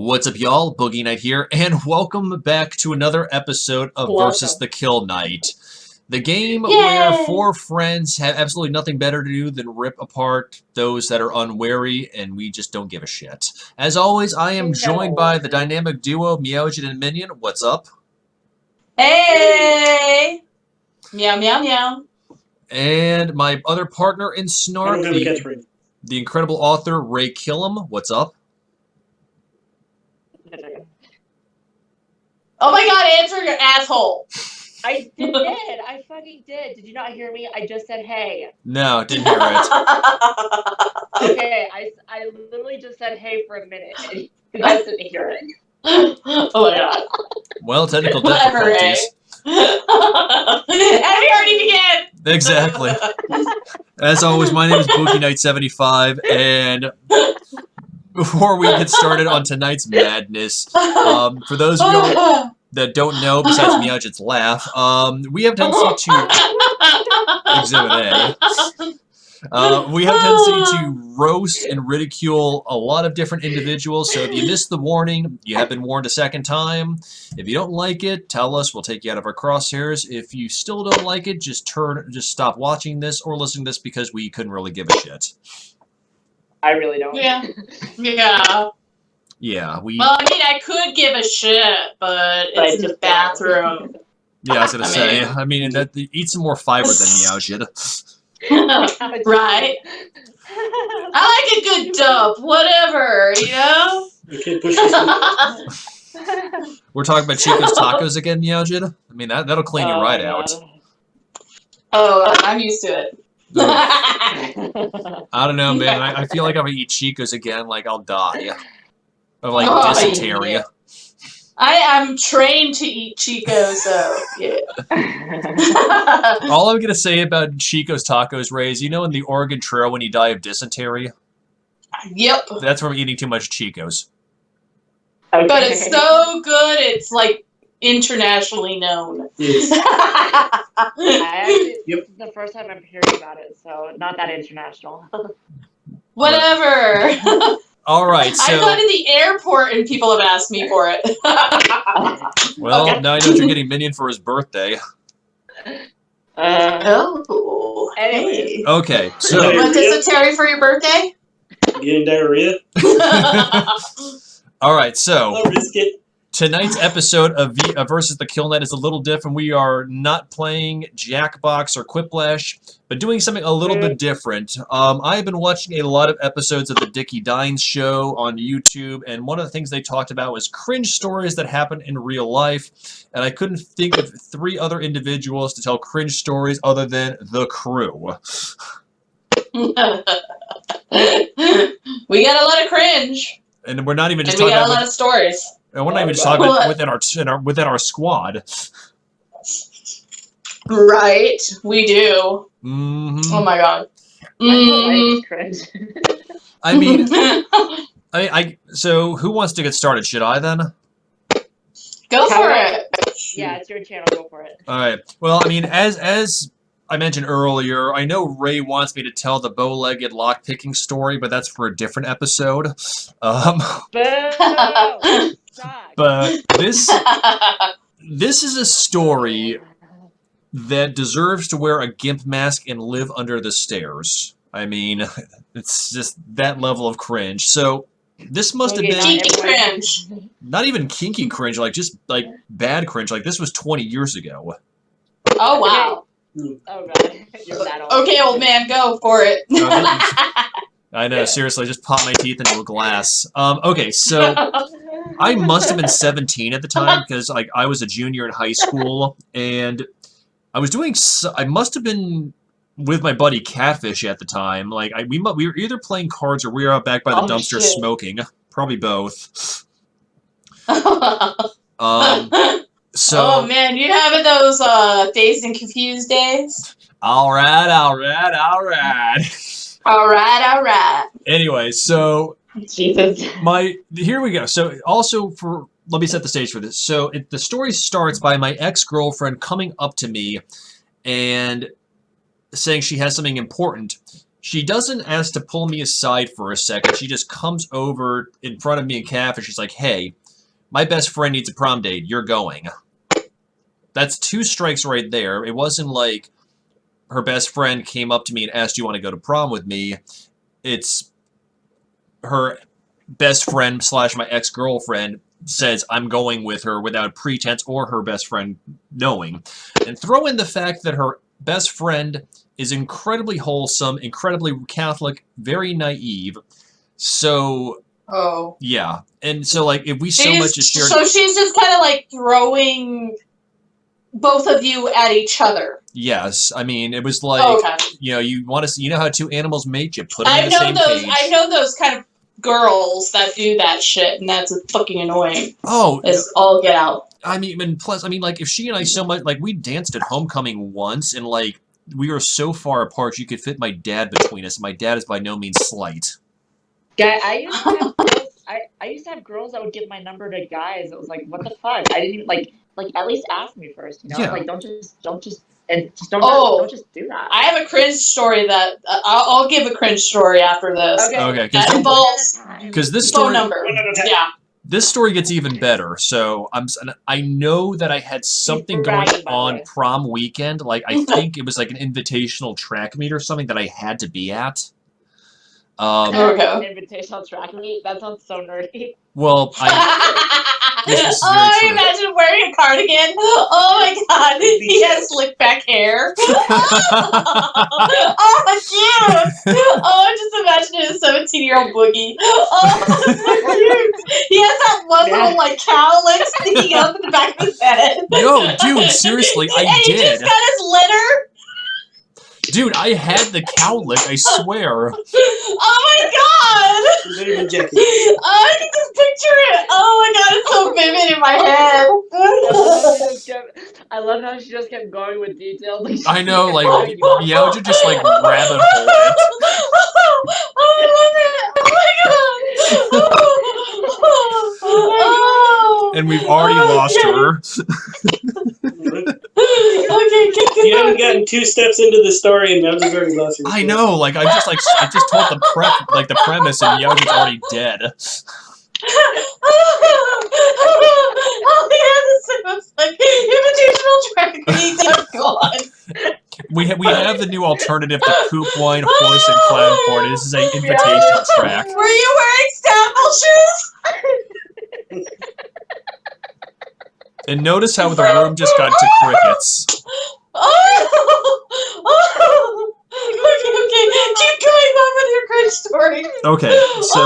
What's up, y'all? Knight here, and welcome back to another episode of Versus the KillKnight. The game where four friends have absolutely nothing better to do than rip apart those that are unwary, and we just don't give a shit. As always, I am joined by the dynamic duo, Meowjin and Minion. What's up? Hey! Meow, meow, meow. And my other partner in Snark, the incredible author, Ray Killam. What's up? Oh my god, answer your asshole! I did. I fucking did. Did you not hear me? I just said hey. No, didn't hear it. Okay, I literally just said hey for a minute. And you guys didn't hear it. Oh my god. Well, technical difficulties. And we already began! Exactly. As always, my name is Knight75, and before we get started on tonight's madness, for those of you that don't know, besides Meowjin's laugh, we have a tendency to Exhibit A. We have a tendency to roast and ridicule a lot of different individuals. So if you missed the warning, you have been warned a second time. If you don't like it, tell us. We'll take you out of our crosshairs. If you still don't like it, just stop watching this or listening to this because we couldn't really give a shit. I really don't. Yeah. Yeah. Yeah, Well, I mean, I could give a shit, but it's in the bathroom. Yeah, I was gonna say. I mean, eat some more fiber than Meowjin. Right? I like a good dump, whatever, you know? Okay, push this. We're talking about Chico's Tacos again, Meowjin? I mean, that'll clean you right out. Oh, I'm used to it. I don't know, man. I feel like if I eat Chico's again, like, I'll die. Of, like, dysentery. Yeah. I am trained to eat Chico's, so, yeah. All I'm going to say about Chico's Tacos, Ray, is you know in the Oregon Trail when you die of dysentery? Yep. That's from eating too much Chico's. Okay. But it's so good, it's, like, internationally known. Yes. This is the first time I'm hearing about it, so not that international. Whatever. All right, so... I've gone to the airport and people have asked me for it. Well, okay. Now I know you're getting Minion for his birthday. Oh. Anyways. Okay, so... You want dysentery for your birthday? Getting diarrhea? All right, so... I'll risk it. Tonight's episode of Versus the KillKnight is a little different. We are not playing Jackbox or Quiplash, but doing something a little bit different. I've been watching a lot of episodes of the Dickie Dines show on YouTube, and one of the things they talked about was cringe stories that happen in real life, and I couldn't think of 3 other individuals to tell cringe stories other than the crew. We got a lot of cringe. And we're not even just and we talking got a lot of stories. And we're not even just talking about within our squad. Right, we do. Mm-hmm. Oh my god. I mean, so who wants to get started? Should I then? Go for it. Yeah, it's your channel. Go for it. All right. Well, I mean, as I mentioned earlier, I know Ray wants me to tell the bow-legged lock-picking story, but that's for a different episode. But this is a story that deserves to wear a gimp mask and live under the stairs. I mean, it's just that level of cringe. So this must have been kinky cringe. Not even kinky cringe, like just like bad cringe. Like this was 20 years ago. Oh wow. Oh god, you're that old. Okay, old man, go for it. I know, seriously, just pop my teeth into a glass. Okay, so I must have been 17 at the time because like I was a junior in high school, and I was doing. I must have been with my buddy Catfish at the time. Like we were either playing cards or we were out back by the dumpster smoking. Probably both. So. Oh man, you having those dazed and confused days? All right. Anyway, so Jesus. Here we go. So also let me set the stage for this. So the story starts by my ex-girlfriend coming up to me and saying she has something important. she doesn't ask to pull me aside for a second. She just comes over in front of me and Calf, and she's like, hey, my best friend needs a prom date. You're going. That's 2 strikes right there. It wasn't like her best friend came up to me and asked, do you want to go to prom with me? It's her best friend / my ex-girlfriend says I'm going with her without pretense or her best friend knowing. And throw in the fact that her best friend is incredibly wholesome, incredibly Catholic, very naive. So, yeah. And so, like, if we so much as shared... So she's just kind of, like, throwing both of you at each other. Yes. I mean, it was like, you know, you want to see, you know how 2 animals mate? You put them in the same cage. I know those kind of girls that do that shit, and that's fucking annoying. Oh. It's all get out. I mean, and plus, I mean, like, if she and I so much, like, we danced at homecoming once, and, like, we were so far apart you could fit my dad between us. My dad is by no means slight. Guy, I used to have girls that would give my number to guys. It was like, what the fuck? I didn't even like at least ask me first, you know? Yeah. Like don't just do that. I have a cringe story that I'll give a cringe story after this. Okay. That involves because this phone story, number. Yeah. This story gets even better. So I know that I had something going on prom weekend. Like I think it was like an invitational track meet or something that I had to be at. Invitational track meet? That sounds so nerdy. Well, I imagine wearing a cardigan. Oh my god, he has slick back hair. Oh, cute. Oh, I'm just imagining a 17-year-old boogie. Oh, so cute. He has that one little like cowlick sticking up in the back of his head. No, dude, seriously, I did. He just got his litter. Dude, I had the cowlick, I swear. Oh my god! Not even Jackie. I can just picture it. Oh my god, it's so vivid in my head. I love how she just kept going with details. Like, I know, like, Meowja just, like, rabbit hole it. Oh, I love it. Oh my god. And we've already lost her. Okay, you haven't gotten 2 steps into the story and Meowja's already lost her. I know, like, I just told the premise and Meowja's already dead. Oh yeah, this was like invitational track meet. I'm gone. We have the new alternative to Poop Wine, Horse, and Clown Party. This is an invitation track. Were you wearing stample shoes? And notice how the room just got to crickets. Okay. Keep going on with your cringe story. Okay, so...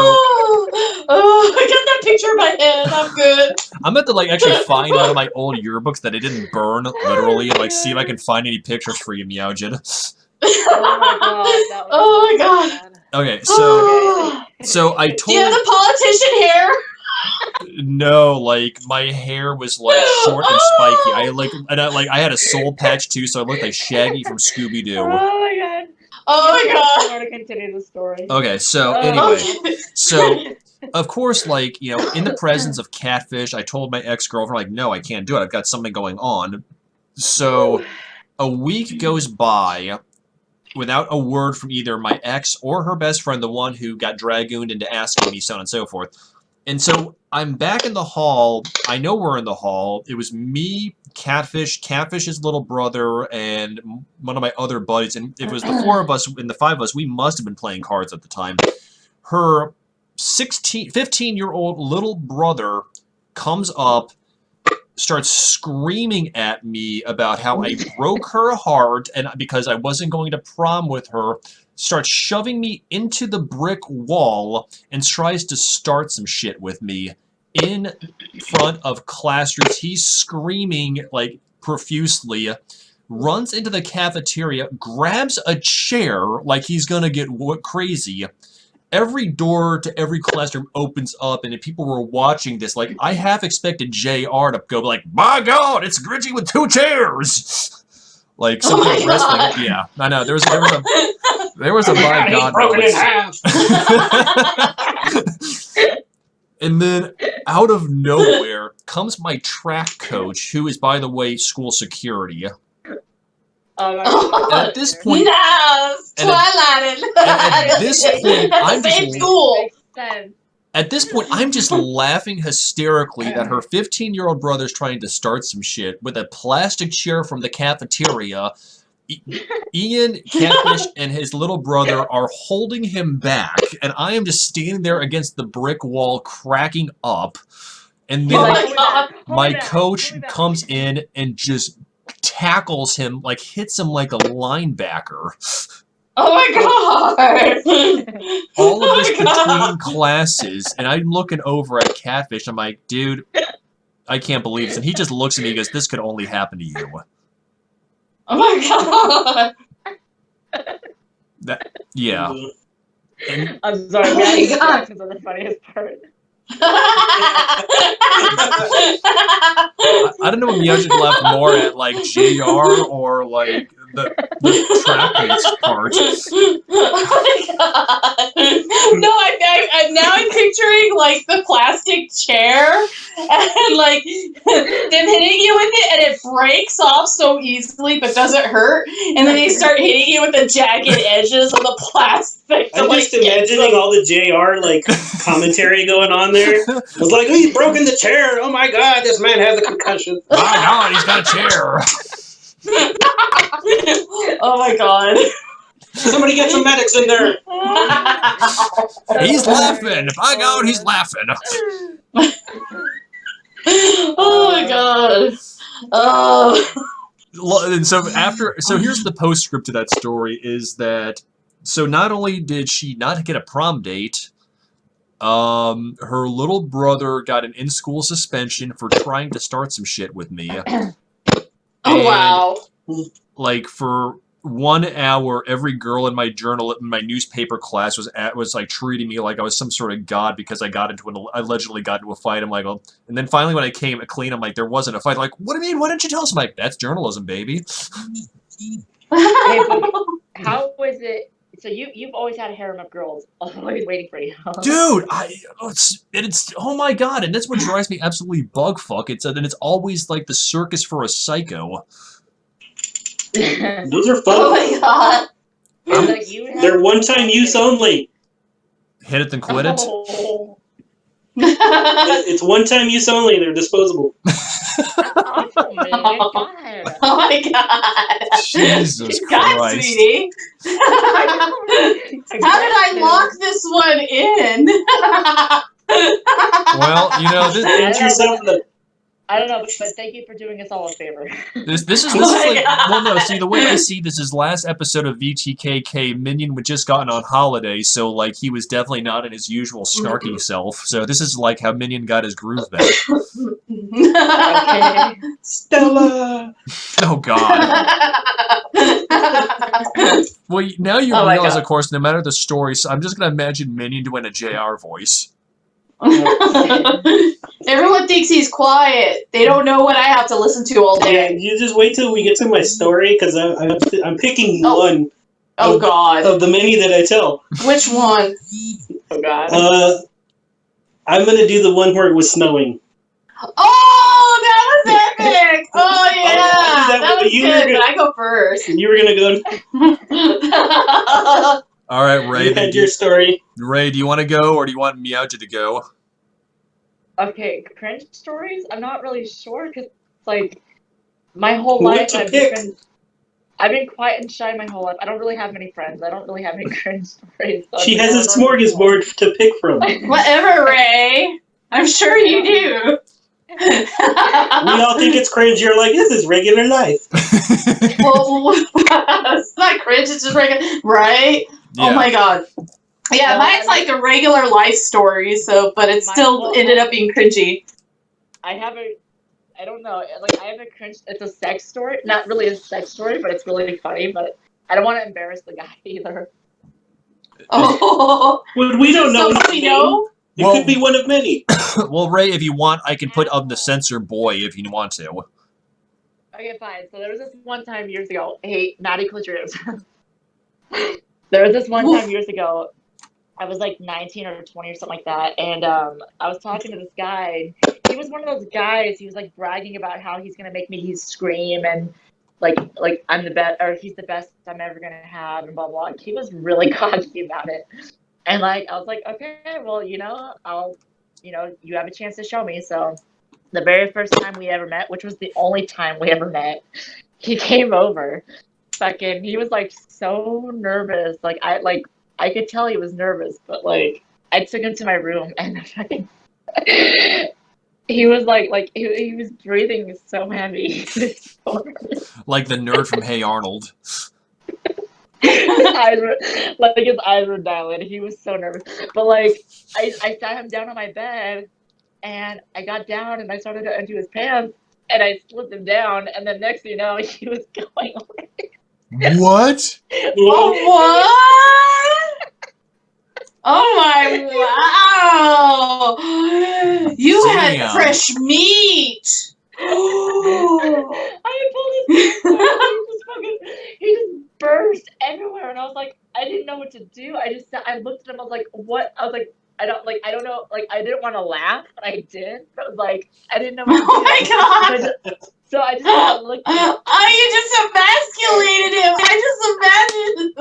I got that picture in my head. I'm good. I'm about to, like, actually find one of my old yearbooks that I didn't burn, literally, and, like, see if I can find any pictures for you, Meowja. Oh my god. Okay, so I told... Do you have the politician hair? No, like my hair was like short and spiky. I had a soul patch too, so I looked like Shaggy from Scooby Doo. Oh my god. Oh my god. I want to continue the story. Okay, so anyway, so of course, like you know, in the presence of Catfish, I told my ex-girlfriend like, no, I can't do it. I've got something going on. So a week goes by without a word from either my ex or her best friend, the one who got dragooned into asking me, so on and so forth. And so I'm back in the hall. I know we're in the hall. It was me, Catfish, Catfish's little brother, and one of my other buddies. And it was the 4 of us and the 5 of us. We must have been playing cards at the time. Her 15-year-old little brother comes up, starts screaming at me about how I broke her heart and because I wasn't going to prom with her, starts shoving me into the brick wall and tries to start some shit with me in front of classrooms. He's screaming like profusely, runs into the cafeteria, grabs a chair like he's gonna get crazy. Every door to every classroom opens up, and if people were watching this, like, I half expected JR to go like, my god, it's Grinchy with 2 chairs! Like, something wrestling. Yeah, I know, there was a my god moment. And then, out of nowhere, comes my track coach, who is, by the way, school security. Oh, And at this point, No, and at- Twilight. at this point, At I'm the just same school. Makes sense. At this point, I'm just laughing hysterically that her 15-year-old brother's trying to start some shit with a plastic chair from the cafeteria. Ian, Catfish, and his little brother are holding him back, and I am just standing there against the brick wall, cracking up. And He's then Oh like, my "Hold me God. back, hold my me back, coach hold me back." comes in and just tackles him, like hits him like a linebacker. Oh my god! All of Oh this my God. between classes, and I'm looking over at Catfish. I'm like, dude, I can't believe this. And he just looks at me and goes, this could only happen to you. Oh my god! Yeah. And I'm sorry, Oh my Maddie's God. reactions are the funniest part. I don't know if Miyagi laughed more at like JR or like the track meets part. Oh my god! No, now I'm picturing like the plastic chair and like them hitting you with it, and it breaks off so easily but doesn't hurt, and then they start hitting you with the jagged edges of the plastic. To, I'm like, just get imagining some- all the JR like commentary going on there. It was like, oh, he's broken the chair. Oh my god, this man has a concussion. My God, he's got a chair. Oh my god! Somebody get some medics in there. He's laughing. By God, he's laughing. Oh my god! Oh. And so here's the postscript to that story is that so not only did she not get a prom date, her little brother got an in-school suspension for trying to start some shit with me. Oh wow! Like for 1 hour, every girl in my newspaper class was like treating me like I was some sort of god because I allegedly got into a fight. I'm like, well, and then finally when I came clean, I'm like, there wasn't a fight. Like, what do you mean? Why didn't you tell us? I'm like, that's journalism, baby. Hey, but how is it? So you've always had a harem of girls, always waiting for you. Dude, it's oh my God, and that's what drives me absolutely bug fuck. It's always like the circus for a psycho. Those are Oh fun. my god! It's like you have They're one-time use only. Hit it then quit it. Oh, It's one-time use only. They're disposable. that's awful, man. God. Oh my god! Jesus God, Christ. sweetie! How did I lock this one in? Well, you know, Get yourself the. I don't know, but thank you for doing us all a favor. this is Oh my like God. well no, see the way I see this is last episode of VTKK Minion had just gotten on holiday, so like he was definitely not in his usual snarky self. So this is like how Minion got his groove back. Okay. Stella. Oh God. Well, now you Oh my realize, God. of course, no matter the story, so I'm just gonna imagine Minion doing a JR voice. Everyone thinks he's quiet. They don't know what I have to listen to all Yeah, day. you just wait till we get to my story because I'm picking Oh. one Oh god. of the many that I tell. Which one? Oh God. I'm gonna do the one where it was snowing. Oh, that was epic! Oh yeah, that that one, was you good. were But I go first. And you were gonna go. All right, Ray. You had your story. Ray, do you want to go or do you want Meowja to go? Okay, cringe stories? I'm not really sure because it's like my whole What life to I've pick? I've been quiet and shy my whole life. I don't really have many friends. I don't really have any cringe stories. So She I has a don't know. smorgasbord to pick from. Whatever, Ray. I'm sure you do. We all think it's cringe. You're like, this is regular life. Well, it's not cringe. It's just regular, right? Yeah. Oh my god. Yeah, No, mine's like a regular life story. So, but it still ended up being cringy. I don't know. Like I have a cringe. It's a sex story. Not really a sex story, but it's really funny. But I don't want to embarrass the guy either. Oh, Well, we don't know. somebody know? It Well- could be one of many. Well, Ray, if you want, I can put on the censor boy if you want to. Okay, fine. So there was this one time years ago. Hey, Maddie, close your ears. There was this one time years ago. I was like 19 or 20 or something like that, and I was talking to this guy. He was one of those guys. He was like bragging about how he's gonna make me scream, and like I'm the best, or he's the best I'm ever gonna have, and blah blah. Like, he was really cocky about it, and like I was like, okay, well, you have a chance to show me. So the very first time we ever met, which was the only time we ever met, he came over. Fucking, he was like so nervous. I could tell he was nervous, but like I took him to my room and fucking he was he was breathing so heavy. He was so nervous. Like the nerd from Hey Arnold. His eyes were dilated. He was so nervous. But like I sat him down on my bed and I got down and I started to undo his pants and I slipped him down and then next thing you know he was going away. What? Oh, what? Oh my, wow. You Damn. had fresh meat. I pulled his he just burst everywhere and I was like, I didn't know what to do. I looked at him, I was like, what? I was like, I don't know, like I didn't want to laugh, but I did. But I was like, I didn't know what to do. Oh my god. So I just kind of looked at him. Oh, you just emasculated him. I just imagined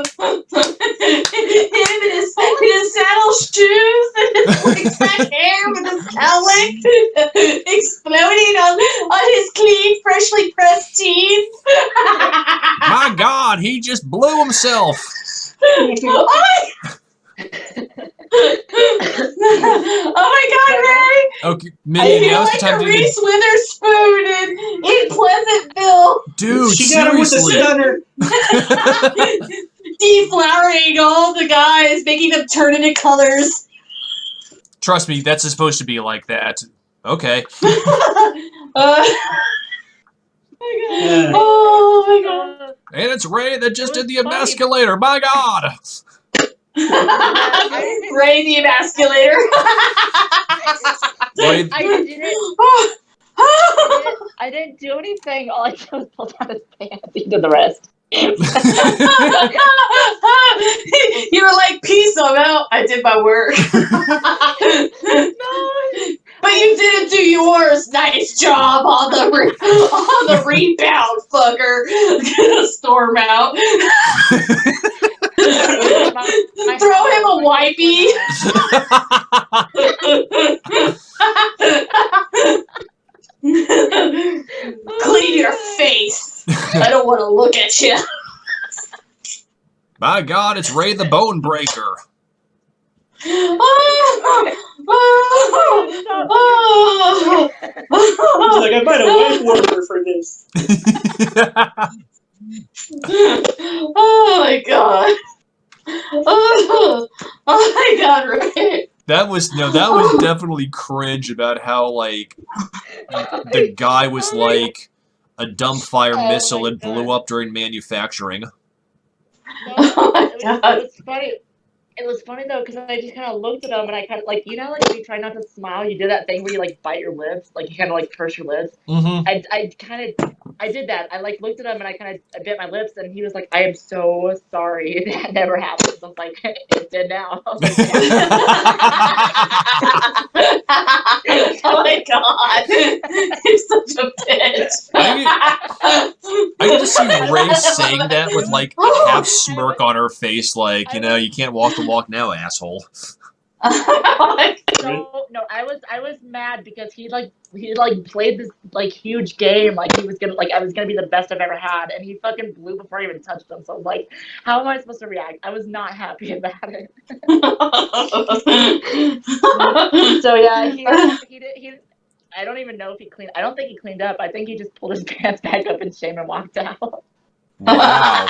him in his saddle shoes and his like back hair with his cowlick exploding on his clean, freshly pressed teeth. My God, he just blew himself. Oh my god, Ray! Okay, I Minnie, feel now's the like time a to Reese Witherspoon in Pleasantville. Dude, She got him with the seriously. stunner. Deflowering all the guys, making them turn into colors. Trust me, that's supposed to be like that. Okay. Oh my god. And it's Ray that just did the funny. emasculator. My God. Ray the emasculator. Ray, I didn't do anything. All I did was pull down his pants. He did the rest. You were like, peace, I'm out. I did my work. But you didn't do yours. Nice job on the rebound, fucker. Storm out. Throw him a wipey. Clean your face. I don't want to look at you. My God, it's Ray the Bone Breaker. He's like, I might have wife warmer for this. Oh my god. Oh my god, Ray. That was definitely cringe about how like the guy was like a dumbfire missile and blew up during manufacturing. Oh my god. It was funny. It was funny though because I just kind of looked at him and I kind of like like if you try not to smile, you do that thing where you like bite your lips, like you kind of like purse your lips. Mm-hmm. I did that. I like looked at him and I bit my lips and he was like, I am so sorry that never happened. I was like, it did now. I was like, Oh my god. You're such a bitch. I can just see Ray saying that with like a half smirk on her face, like, you can't walk the walk now, asshole. No, I was mad because he played this like huge game, like he was gonna I was gonna be the best I've ever had, and he fucking blew before I even touched him. So I was like, how am I supposed to react? I was not happy about it. So yeah, he did. I don't even know if he cleaned. I don't think he cleaned up. I think he just pulled his pants back up in shame and walked out. Wow.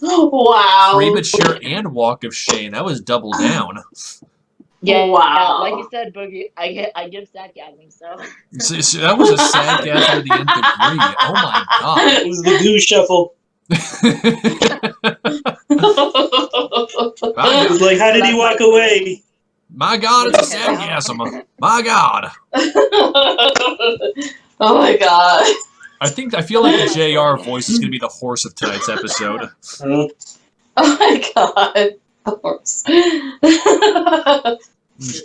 Wow. Premature and walk of shame. That was double down. Yeah, wow. Like you said, Boogie, I give sarcasm, so. So that was a sarcasm to the nth degree. Oh my God. It was the goo shuffle. It was like, how did he walk away? My God, it's a sarcasm. My God. Oh my god. I feel like the JR voice is going to be the horse of tonight's episode. Oh my god. Of course. It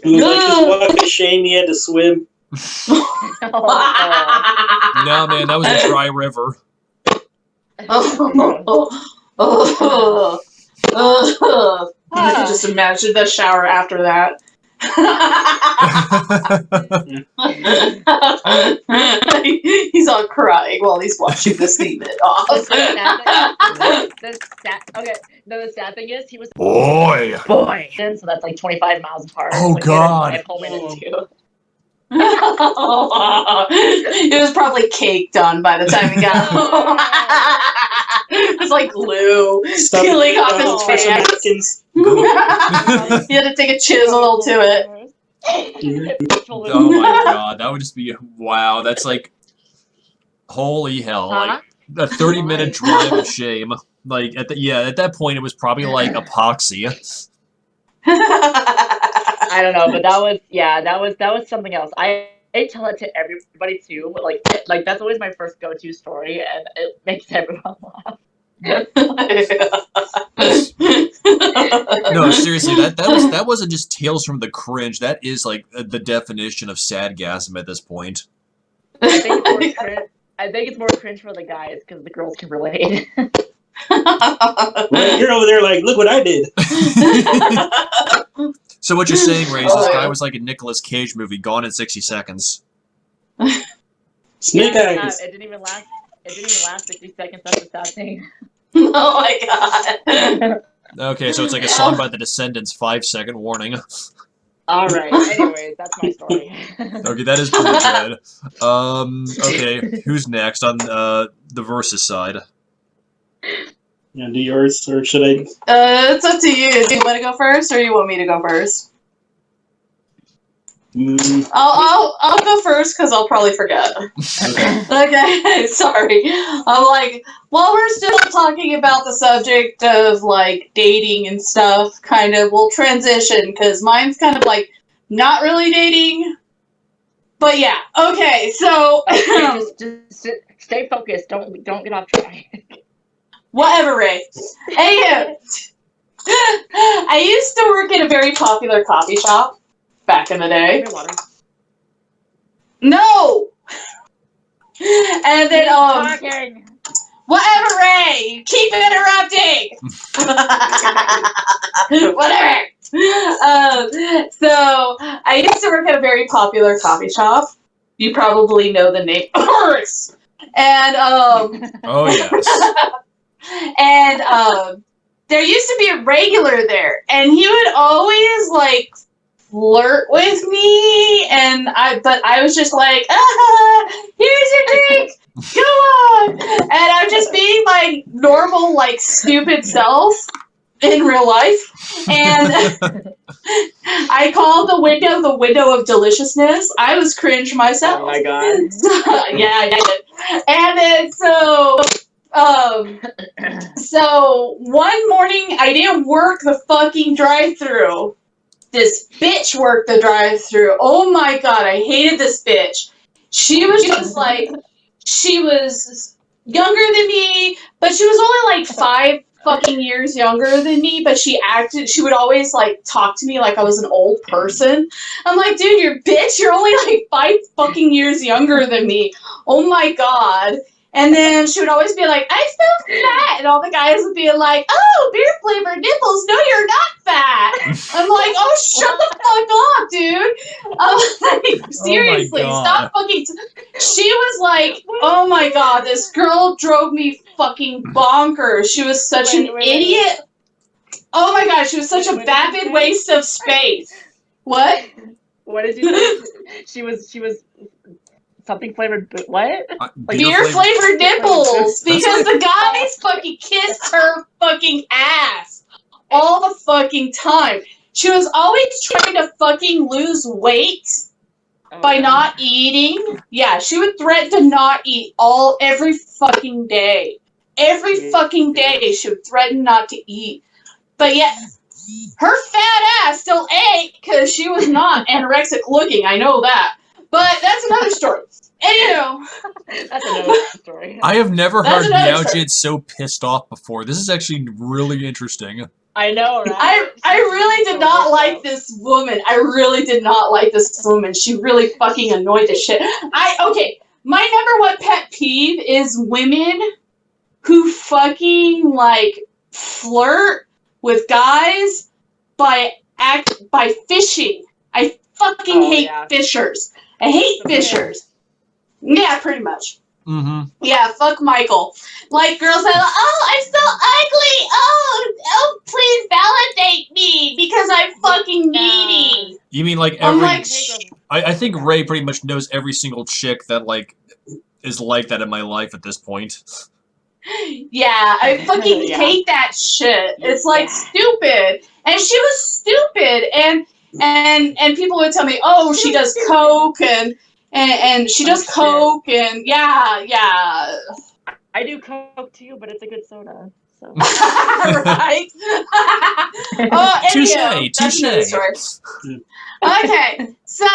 was like his walk of shame, he had to swim. No, man, that was a dry river. I can just imagine the shower after that. He's all crying while he's watching the semen off. The sad thing is he was Boy. and so that's like 25 miles apart. Oh, so God. He had to drive home in it too. It was probably caked on by the time he got home. It was like glue peeling off his pants. He had to take a chisel to it. Oh my god, that would just be wow. That's like holy hell, like a 30-minute drive of shame. Like at that point it was probably like epoxy. I don't know, but that was something else. I tell it to everybody too, but like that's always my first go-to story, and it makes everyone laugh. No, seriously, that wasn't just Tales from the Cringe. That is like the definition of sadgasm at this point. I think it's more cringe for the guys because the girls can relate. Well, you're over there like, look what I did. So what you're saying, Ray, is this guy was like a Nicolas Cage movie, gone in 60 seconds. Snake eyes. It didn't even last 60 seconds. That's the sad thing. Oh my god. Okay, so it's like a song by the Descendants, 5-second warning. Alright, anyways, that's my story. Okay, that is pretty good. Okay, who's next on the versus side? Yeah, do yours, or should I? It's up to you. Do you want to go first, or you want me to go first? I'll go first because I'll probably forget. Okay, sorry. I'm like, while we're still talking about the subject of like dating and stuff, kind of, we'll transition because mine's kind of like not really dating, but yeah. Okay, so just stay focused. Don't get off track. Whatever, Ray. Hey, I used to work in a very popular coffee shop back in the day. No! And then, whatever, Ray! You keep interrupting! Whatever! So, I used to work at a very popular coffee shop. You probably know the name. And, Oh, yes. And, there used to be a regular there, and he would always, like, flirt with me, but I was just like, here's your drink, go on, and I'm just being my normal, like, stupid self in real life, and I called the window of deliciousness. I was cringe myself. Oh my god. Yeah, I did. And then, so one morning I didn't work the fucking drive-thru. This bitch worked the drive-thru. Oh my god, I hated this bitch. She was just like, she was younger than me, but she was only like 5 fucking years younger than me, but she would always like talk to me like I was an old person. I'm like, dude, you're bitch, you're only like 5 fucking years younger than me. Oh my god. And then she would always be like, I feel fat. And all the guys would be like, oh, beer-flavored nipples. No, you're not fat. I'm like, oh, shut the fuck up, dude. I'm like, seriously, stop fucking. She was like, oh my god, this girl drove me fucking bonkers. She was such an idiot. Oh my god, she was such a vapid waste of space. What? What did you say? She was something flavored, but what? Like beer flavored nipples, because the guys fucking kissed her fucking ass all the fucking time. She was always trying to fucking lose weight by not eating. Yeah, she would threaten to not eat every fucking day. Every fucking day she would threaten not to eat. But yet, her fat ass still ate because she was not anorexic looking. I know that. But that's another story. Anywho. That's another story. I have never heard Meowjid so pissed off before. This is actually really interesting. I know, right? I really did not like this woman. I really did not like this woman. She really fucking annoyed the shit. Okay, my number one pet peeve is women who fucking like flirt with guys by fishing. I fucking hate fishers. I hate fishers. Yeah, pretty much. Mm-hmm. Yeah, fuck Michael. Like girls that are, oh, I'm so ugly. Oh, please validate me because I'm fucking needy. You mean like I'm every? like, I think Ray pretty much knows every single chick that like is like that in my life at this point. yeah, I fucking Yeah. hate that shit. It's like stupid, and she was stupid, and people would tell me, oh, she does coke and she does coke and yeah. I do coke too, but it's a good soda. So. Right? Oh, anyhow, that's another story. Okay, so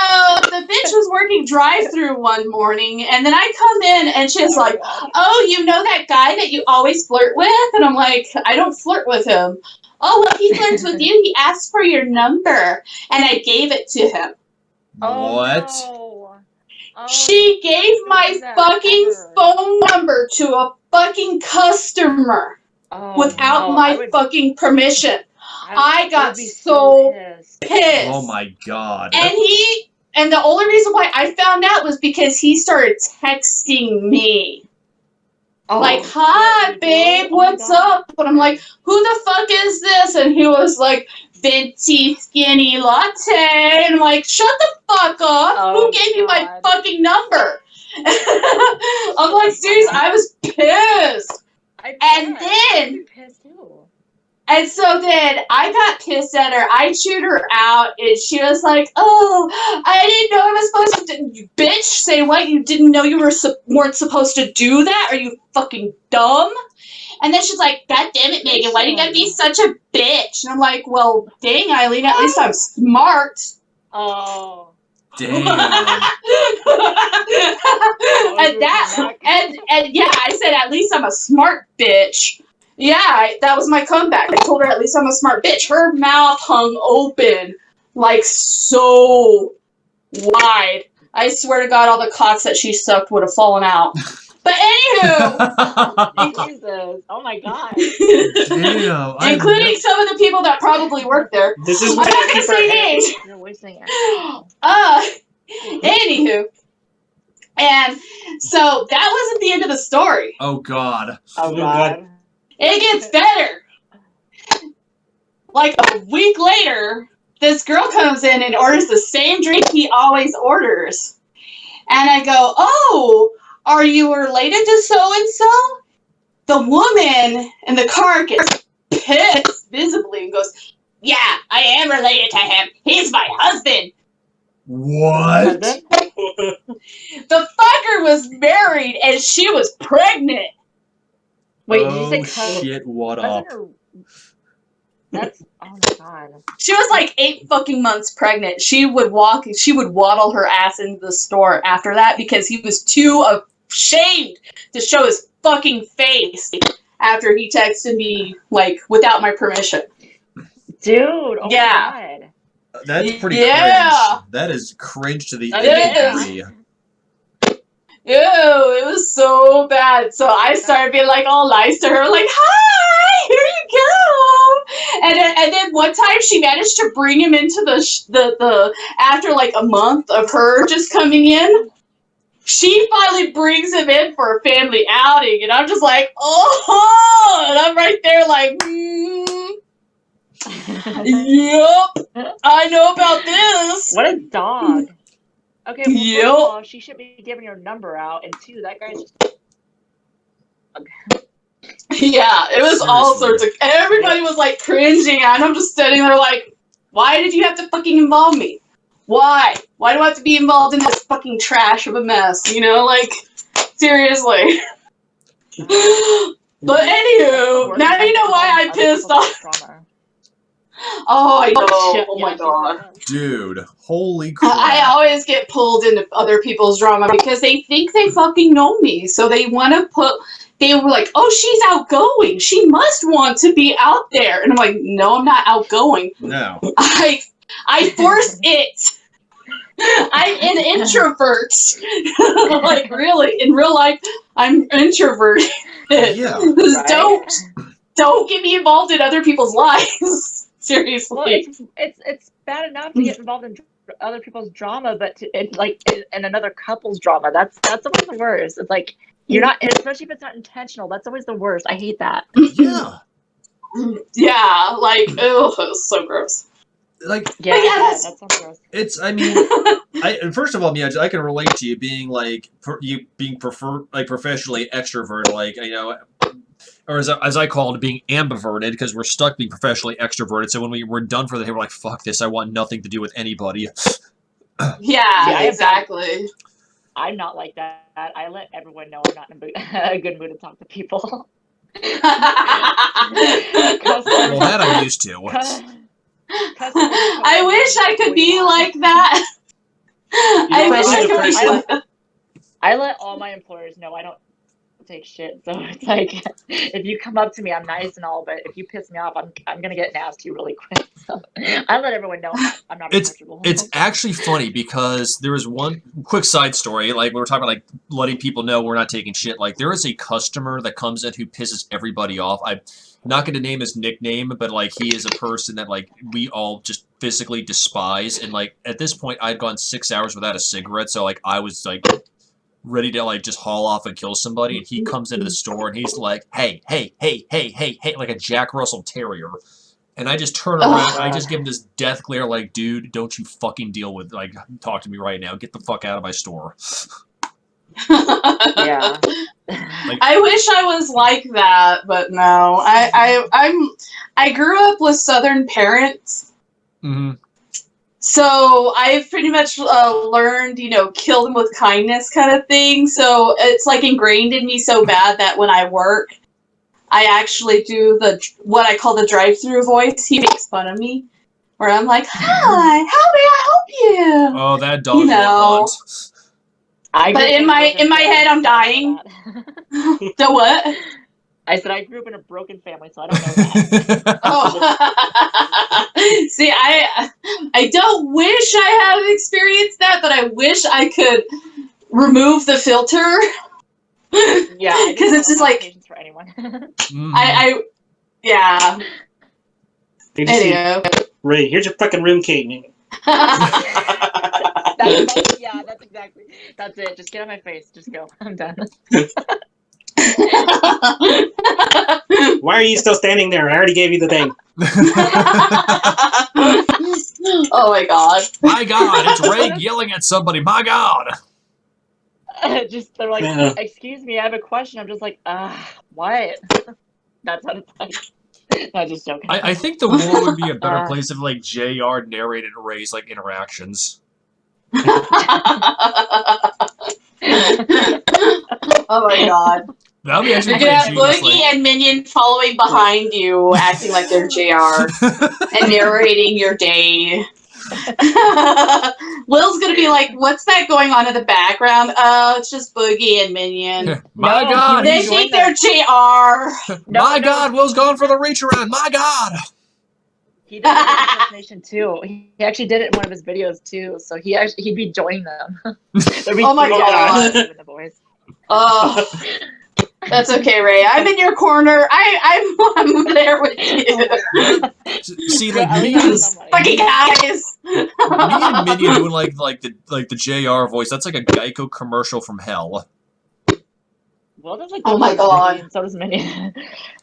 the bitch was working drive-through one morning, and then I come in, and she's like, oh, you know that guy that you always flirt with? And I'm like, I don't flirt with him. Oh, well, he flirts with you. He asked for your number, and I gave it to him. What? Oh, no. She gave my fucking phone number to a fucking customer without my fucking permission. I got so pissed. Oh my god. And the only reason why I found out was because he started texting me. Like, hi, babe, what's up? And I'm like, who the fuck is this? And he was like, venti skinny latte. And I'm like, shut the fuck up. Who gave you my fucking number? I'm like, seriously, I was pissed. And so then I got pissed at her. I chewed her out, and she was like, oh, I didn't know I was supposed to. You bitch, say what? You didn't know you weren't supposed to do that? Are you fucking dumb? And then she's like, God damn it, Megan, why do you gotta be such a bitch? And I'm like, well, dang, Eileen, at least I'm smart. Oh. Damn. and yeah, I said, at least I'm a smart bitch. Yeah, that was my comeback. I told her, at least I'm a smart bitch. Her mouth hung open, like, so wide. I swear to God, all the cocks that she sucked would have fallen out. But anywho. Jesus. Oh my God. Damn. Including some of the people that probably worked there. This is I'm not going to say names. You're wasting Anywho. And so that wasn't the end of the story. Oh god. Oh God. It gets better. Like a week later, this girl comes in and orders the same drink he always orders. And I go, oh, are you related to so-and-so? The woman in the car gets pissed visibly and goes, yeah, I am related to him. He's my husband. What? The fucker was married and she was pregnant. Wait, oh, did you say shit, what up? That's, oh my God. She was like 8 fucking months pregnant. She would waddle her ass into the store after that because he was too ashamed to show his fucking face after he texted me, like, without my permission. Dude, oh my God. That's pretty cringe. That is cringe to the degree. Ew, it was so bad. So I started being like all nice to her, like, hi, here you go. And then one time she managed to bring him into the after like a month of her just coming in, she finally brings him in for a family outing, and I'm just like, oh, and I'm right there like, yep, I know about this. What a dog. Okay, well, Yep. first of all, she should be giving your number out, and 2, that guy's just... Okay. Yeah, it was all sorts of... Everybody was, like, cringing, and I'm just sitting there like, why did you have to fucking involve me? Why? Why do I have to be involved in this fucking trash of a mess? You know, like, seriously. But anywho, now you know why I pissed off. Oh, I know. Oh my God. Dude, holy crap. I always get pulled into other people's drama because they think they fucking know me. So they want to they were like, oh, she's outgoing. She must want to be out there. And I'm like, no, I'm not outgoing. No. I force it. I'm an introvert. Like really, in real life, I'm introverted. Yeah. Right? Don't get me involved in other people's lives. Seriously. Well, it's bad enough to get involved in other people's drama, but in another couple's drama, that's always the worst. It's like you're not, especially if it's not intentional. That's always the worst. I hate that. Yeah. Yeah, like oh, it was so gross. Like, Yeah, yes. that sounds gross. it's, I mean, first of all, Mia, I can relate to you being like, professionally extroverted, like, you know, or as I call it, being ambiverted, because we're stuck being professionally extroverted. So when we're done for the day, we're like, fuck this, I want nothing to do with anybody. Yeah, exactly. I'm not like that. I let everyone know I'm not in a good mood to talk to people. Well, that I'm used to. I wish I could be like that. I wish I could be like that. I let all my employers know I don't take shit. So it's like, if you come up to me, I'm nice and all, but if you piss me off, I'm gonna get nasty really quick. So I let everyone know I'm not approachable. It's actually funny because there was one quick side story. Like we were talking about, like letting people know we're not taking shit. Like there is a customer that comes in who pisses everybody off. I'm not going to name his nickname, but like he is a person that like we all just physically despise. And like at this point, I'd gone 6 hours without a cigarette, so like I was like ready to like just haul off and kill somebody. And he comes into the store and he's like, "Hey, hey, hey, hey, hey, hey," like a Jack Russell Terrier. And I just turn around, and I just give him this death glare, like, "Dude, don't you fucking talk to me right now. Get the fuck out of my store." Yeah. I wish I was like that, but no. I grew up with Southern parents. Mm-hmm. So I've pretty much learned, kill them with kindness kind of thing. So it's like ingrained in me so bad that when I work, I actually do what I call the drive-through voice. He makes fun of me, where I'm like, "Hi, how may I help you?" Oh, that dog hunt. But in my head, I'm dying. The what? I said I grew up in a broken family, so I don't know that. Oh, see, I don't wish I had experienced that, but I wish I could remove the filter. Yeah, because it's just like patience for anyone. Yeah. Anyway. Ray, here's your fucking room key, man. That's exactly. That's it. Just get on my face. Just go. I'm done. Why are you still standing there? I already gave you the thing. Oh my god. My god, it's Ray yelling at somebody. My god. They're like, "Excuse me, I have a question." I'm just like, what? That's what it's like. No, just joking. I think the world would be a better place if like JR narrated Ray's like interactions. Oh my god. That would be actually You're gonna have Boogie and Minion following behind you, acting like they're JR and narrating your day. Will's gonna be like, "What's that going on in the background?" "Oh, it's just Boogie and Minion." My god, they think they're JR. My god, Will's going for the reach around. My god. He did an impersonation too. He actually did it in one of his videos too. So he'd be joining them. Oh my god. The voice. Oh. That's okay, Ray. I'm in your corner. I'm there with you. See, like me and fucking guys. Me and Minion doing like the JR voice. That's like a Geico commercial from hell. Well, there's like oh my god. And so does Minion.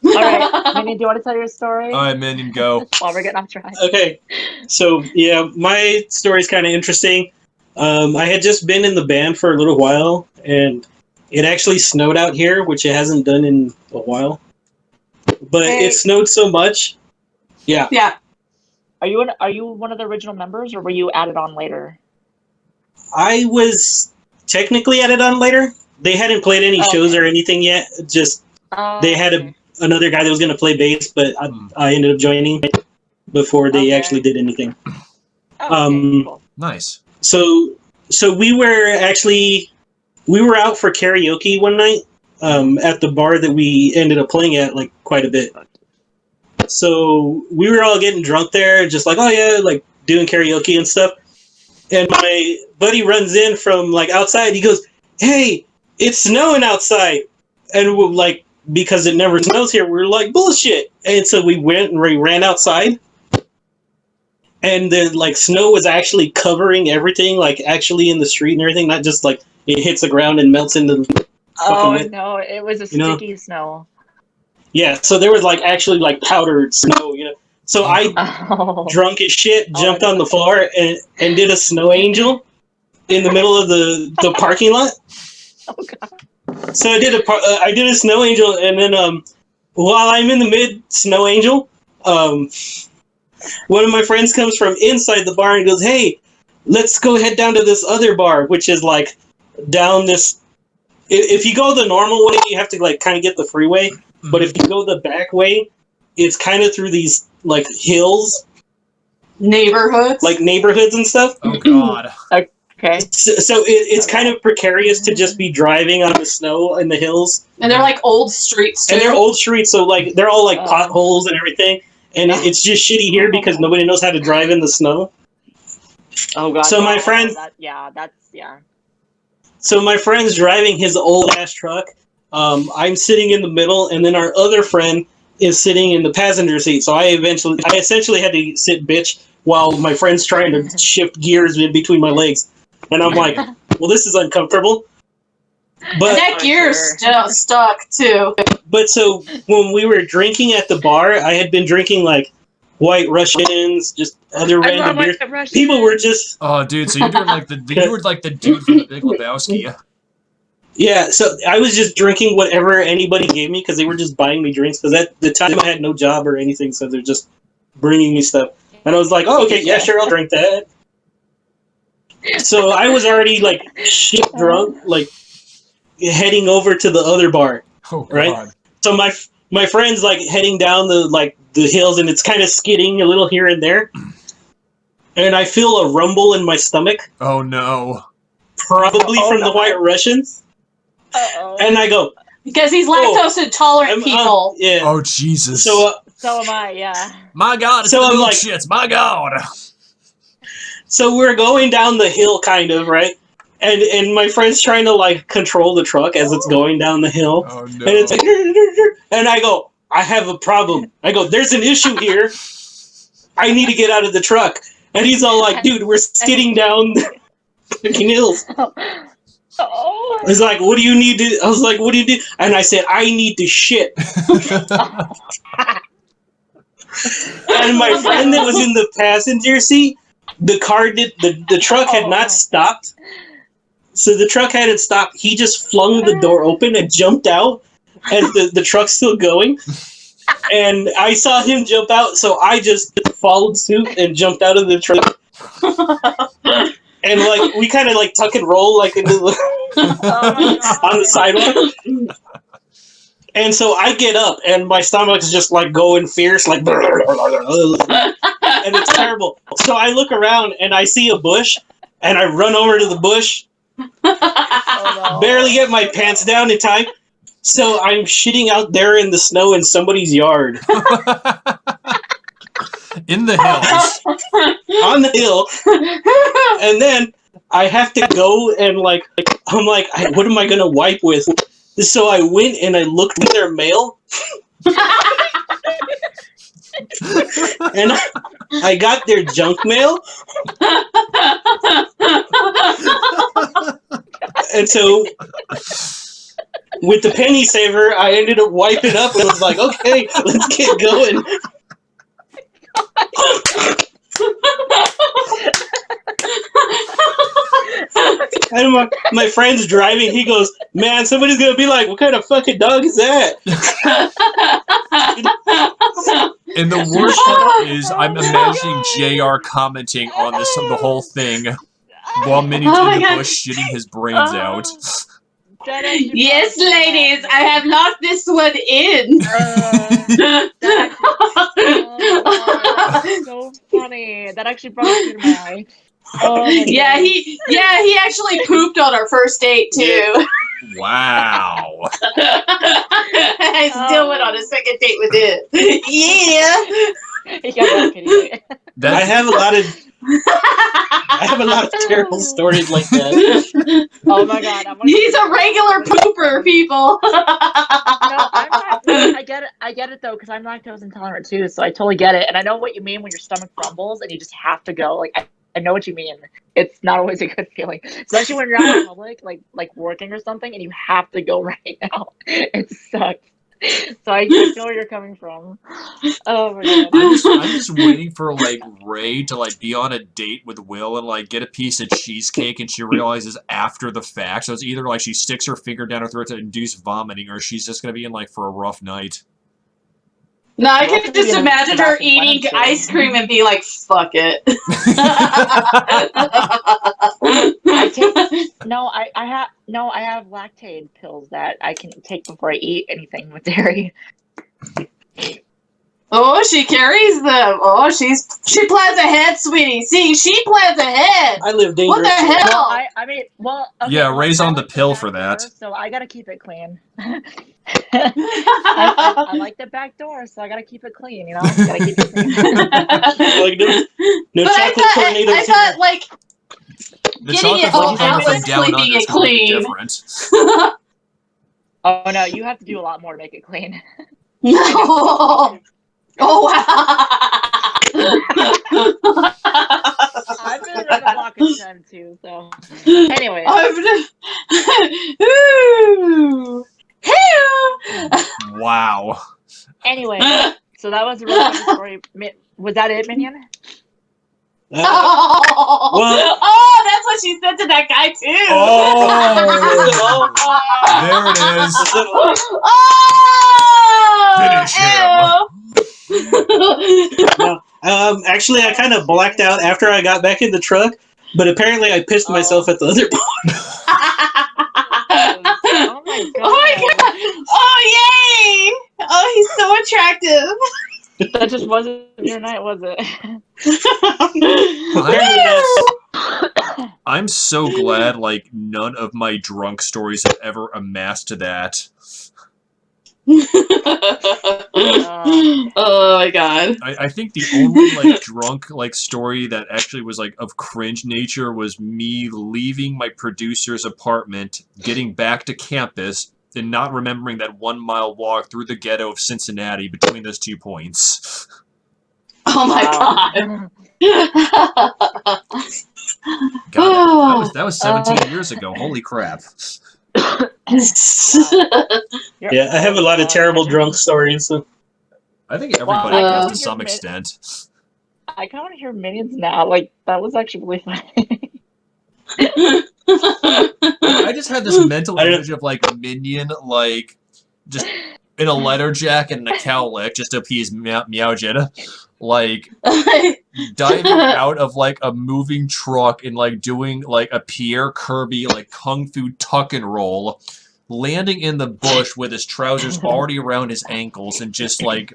All right, Minion, do you want to tell your story? All right, Minion, go. While we're getting off track. Okay, so yeah, my story's kind of interesting. I had just been in the band for a little while, and it actually snowed out here, which it hasn't done in a while. But it snowed so much. Yeah. Yeah. Are you one of the original members, or were you added on later? I was technically added on later. They hadn't played any shows or anything yet. Just they had another guy that was going to play bass, but I ended up joining before they actually did anything. Cool. Nice. So we were out for karaoke one night at the bar that we ended up playing at like quite a bit. So we were all getting drunk there, just like, oh yeah, like doing karaoke and stuff. and my buddy runs in from like outside. He goes, "Hey, it's snowing outside," and we're like, because it never snows here, we're like, bullshit. And so we went and we ran outside, and the like snow was actually covering everything, like actually in the street and everything, not just like it hits the ground and melts into the Oh fucking no, it was a you know? sticky snow. yeah. So there was like actually like powdered snow, you know. So I, Oh. drunk as shit, Oh, jumped that's on the floor and did a snow angel in the middle of the parking lot. Oh god. So I did a snow angel, and then while I'm in the mid snow angel, one of my friends comes from inside the bar and goes, "Hey, let's go head down to this other bar," which is like down this. If you go the normal way, you have to like kind of get the freeway, but if you go the back way, it's kind of through these like hills, Neighborhoods. like neighborhoods and stuff. Oh God. Okay. So it's kind of precarious to just be driving on the snow in the hills. And they're like old streets too. And they're old streets, so like they're all like Oh. potholes and everything. And it's just shitty here because nobody knows how to drive in the snow. Oh god. So my yeah, friend- that's. So my friend's driving his old ass truck. I'm sitting in the middle, and then our other friend is sitting in the passenger seat. So I essentially had to sit bitch while my friend's trying to shift gears in between my legs. And I'm like, well, this is uncomfortable. But and that For gear's sure. still stuck too. But so when we were drinking at the bar, I had been drinking like White Russians, just other random beers. People were just Oh, dude. So you're doing like you were like the dude from the Big Lebowski. yeah. So I was just drinking whatever anybody gave me because they were just buying me drinks. Because at the time I had no job or anything, so they're just bringing me stuff. And I was like, oh, okay, yeah, sure, I'll drink that. So I was already like shit drunk, like heading over to the other bar. Oh God. Right? So my friend's like heading down the hills, and it's kind of skidding a little here and there. And I feel a rumble in my stomach, Oh no. probably from the White Russians. Uh-oh. And I go, Because he's lactose intolerant people. yeah. Oh Jesus. So So am I. Yeah. my God. It's So the I'm like- shits. My God. so we're going down the hill, kind of, right? And my friend's trying to like control the truck as it's going down the hill. Oh no. And it's like, and I go, I have a problem. I go, there's an issue here. I need to get out of the truck. And he's all like, dude, we're skidding down the fucking hills. Oh. He's like, what do you need to? I was like, what do you do? And I said, I need to shit. And my friend that was in the passenger seat, the truck had not stopped. So the truck hadn't stopped. He just flung the door open and jumped out, and the truck's still going. And I saw him jump out, so I just followed suit and jumped out of the truck. And like we kind of like tuck and roll like into the on the sidewalk. And so I get up, and my stomach's just like going fierce, like, and it's terrible. So I look around, and I see a bush, and I run over to the bush, Oh, no. barely get my pants down in time. So I'm shitting out there in the snow in somebody's yard In the hills. on the hill, and then I have to go and like I'm like, what am I gonna wipe with? So I went and I looked in their mail, and I got their junk mail. And so with the penny saver, I ended up wiping up and was like, okay, let's get going. And my friend's driving. He goes, man, somebody's going to be like, what kind of fucking dog is that? And the worst part is, I'm imagining JR commenting on the whole thing while Minnie's Oh my in the God. bush shitting his brains out. That actually Yes, brought me ladies, back. I have locked this one in. That's so funny. That actually brought me to my eye. Oh my yeah, God. he actually pooped on our first date too. Wow. I still went on a second date with it. Yeah. He got that kitty. I have a lot of I have a lot of terrible stories like that. Oh my god, He's a regular pooper, people. No, I'm not. I get it though, because I'm lactose intolerant too, so I totally get it. And I know what you mean when your stomach rumbles and you just have to go. Like I know what you mean. It's not always a good feeling, especially when you're out in public, like working or something, and you have to go right now. It sucks. So I feel where you're coming from. Oh my god. I'm just waiting for like Ray to like be on a date with Will and like get a piece of cheesecake, and she realizes after the fact. So it's either like she sticks her finger down her throat to induce vomiting, or she's just gonna be in like for a rough night. No, I can just imagine her eating ice cream and be like, "Fuck it." I have lactate pills that I can take before I eat anything with dairy. Oh, she carries them. Oh, she plans ahead, sweetie. See, she plans ahead. I live dangerous. What the hell? Well, I mean, well, okay, Yeah, well, Ray's I on the like pill back for that. door, so I gotta keep it clean. I like the back door, so I gotta keep it clean. You know, gotta keep it clean. Like no But chocolate tornadoes I thought here. like The getting it chocolate out from and down keeping under is it completely clean. different. Oh no, you have to do a lot more to make it clean. No. Oh wow. I've been around the block a time too, so anyway. Ooh. Wow. Anyway, so that was a really funny story. Was that it, Minion? Well, Oh, that's what she said to that guy too. Oh, there it is. Oh, Finish him. no, actually, I kind of blacked out after I got back in the truck, but apparently I pissed myself at the other part. Oh my god! Oh my god! Oh yay! Oh, he's so attractive. That just wasn't your night, was it? I'm so glad like none of my drunk stories have ever amassed to that. Oh my god. I think the only like drunk like story that actually was like of cringe nature was me leaving my producer's apartment, getting back to campus, and not remembering that 1 mile walk through the ghetto of Cincinnati between those 2 points. Oh my god. God, that was 17 years ago. Holy crap. Yeah, I have a lot of terrible drunk stories. So. I think everybody Well, does to some extent. I kind of want to hear Minions now. Like, that was actually really funny. I just had this mental image of like Minion, like just in a leather jacket and a cowlick just to appease Meowjin, like diving out of like a moving truck and like doing like a Pierre Kirby like kung fu tuck and roll, landing in the bush with his trousers already around his ankles and just like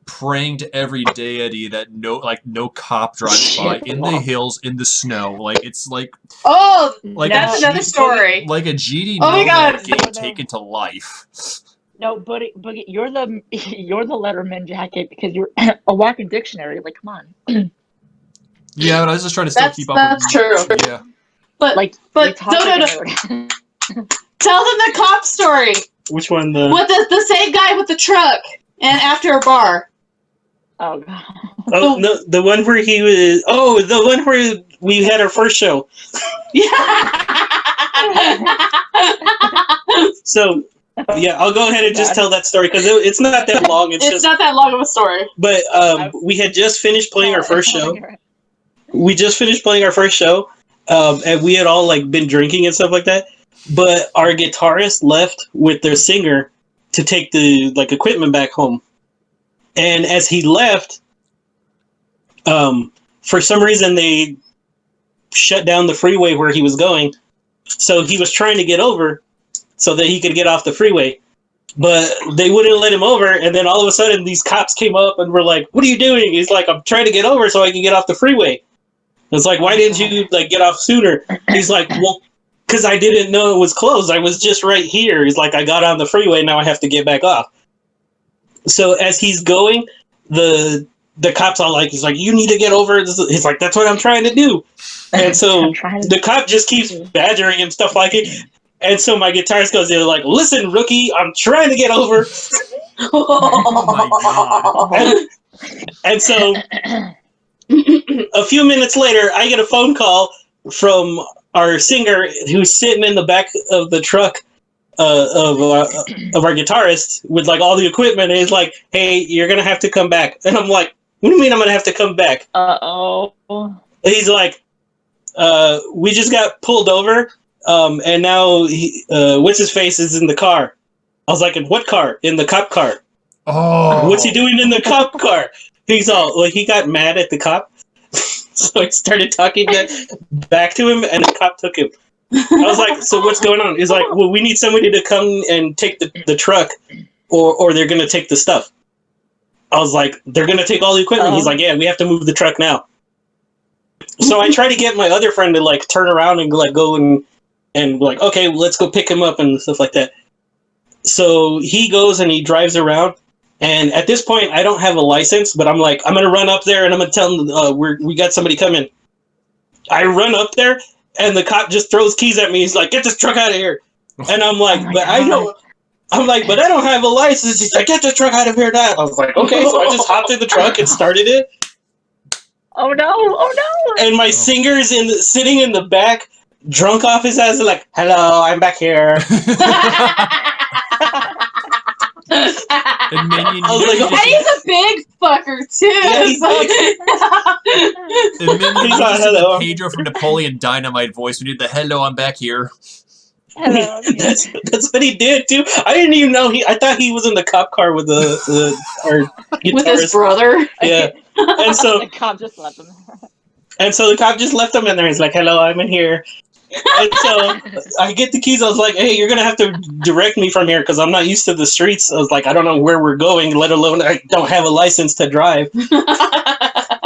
praying to every deity that no cop drives by in the hills in the snow. Like it's like like that's another story. Like a GD oh my god game taken to life. No, Boogie, you're the Letterman jacket because you're a walking dictionary. Like, come on. Yeah, but I was just trying to still keep up. That's true. Yeah, but like, no. Tell them the cop story. Which one? With the same guy with the truck and after a bar. Oh god. Oh no, the one where he was. Oh, the one where we had our first show. Yeah. So. Yeah, I'll go ahead and just tell that story because it's not that long. It's not that long of a story. But we had just finished playing our first show. We just finished playing our first show, and we had all like been drinking and stuff like that. But our guitarist left with their singer to take the like equipment back home, and as he left, for some reason they shut down the freeway where he was going, so he was trying to get over so that he could get off the freeway, but they wouldn't let him over. And then all of a sudden, these cops came up and were like, "What are you doing?" He's like, "I'm trying to get over so I can get off the freeway." It's like, "Why didn't you like get off sooner?" He's like, "Well, because I didn't know it was closed. I was just right here." He's like, "I got on the freeway, now I have to get back off." So as he's going, the the cop's all like, he's like, you need to get over this. He's like, that's what I'm trying to do. And so the cop just keeps badgering him, stuff like it. And so my guitarist goes in like, listen, rookie, I'm trying to get over. Oh my god. And so a few minutes later, I get a phone call from our singer who's sitting in the back of the truck of our guitarist with like all the equipment. And he's like, hey, you're going to have to come back. And I'm like, what do you mean I'm going to have to come back? Uh-oh. He's like, we just got pulled over, and now what's his face is in the car. I was like, in what car? In the cop car. Oh. What's he doing in the cop car? He's all like, he got mad at the cop, so he started talking back to him, and the cop took him. I was like, so what's going on? He's like, well, we need somebody to come and take the truck, or they're gonna take the stuff. I was like, they're gonna take all the equipment. He's like, yeah, we have to move the truck now. So I try to get my other friend to like turn around and like go and like, okay, let's go pick him up and stuff like that. So he goes and he drives around, and at this point I don't have a license, but I'm like, I'm gonna run up there and I'm gonna tell them we got somebody coming. I run up there and the cop just throws keys at me. He's like, get this truck out of here. And I'm like, but I don't have a license. He's like, get the truck out of here now. I was like, okay. So I just hopped in the truck and started it. Oh no! Oh no! And my singer's sitting in the back, drunk off his ass, like, hello, I'm back here. And Minion, I was like, And he's a big fucker too. Yeah, he's and Minion He's like, uses hello. the Pedro from Napoleon Dynamite voice. We did the hello, I'm back here. Hello. That's what he did too. I didn't even know I thought he was in the cop car with our guitarist. With his brother. Yeah. And so The cop just left him. the cop just left him in there. He's like, hello, I'm in here. And so I get the keys. I was like, hey, you're going to have to direct me from here because I'm not used to the streets. I was like, I don't know where we're going, let alone I don't have a license to drive.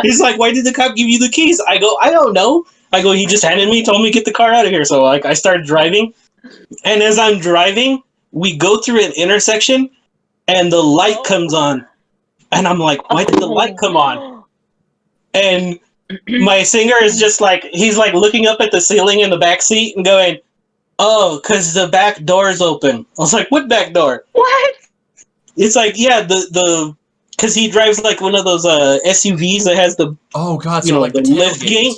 He's like, why did the cop give you the keys? I go, I don't know. I go, he just handed me, told me to get the car out of here. So like, I started driving. And as I'm driving, we go through an intersection and the light comes on. And I'm like, why did the light come on? And my singer is just like, he's like looking up at the ceiling in the back seat and going, oh, because the back door's open. I was like, what back door? What? It's like, yeah, the because he drives like one of those SUVs that has the, Oh god, you so know, like the lift gate.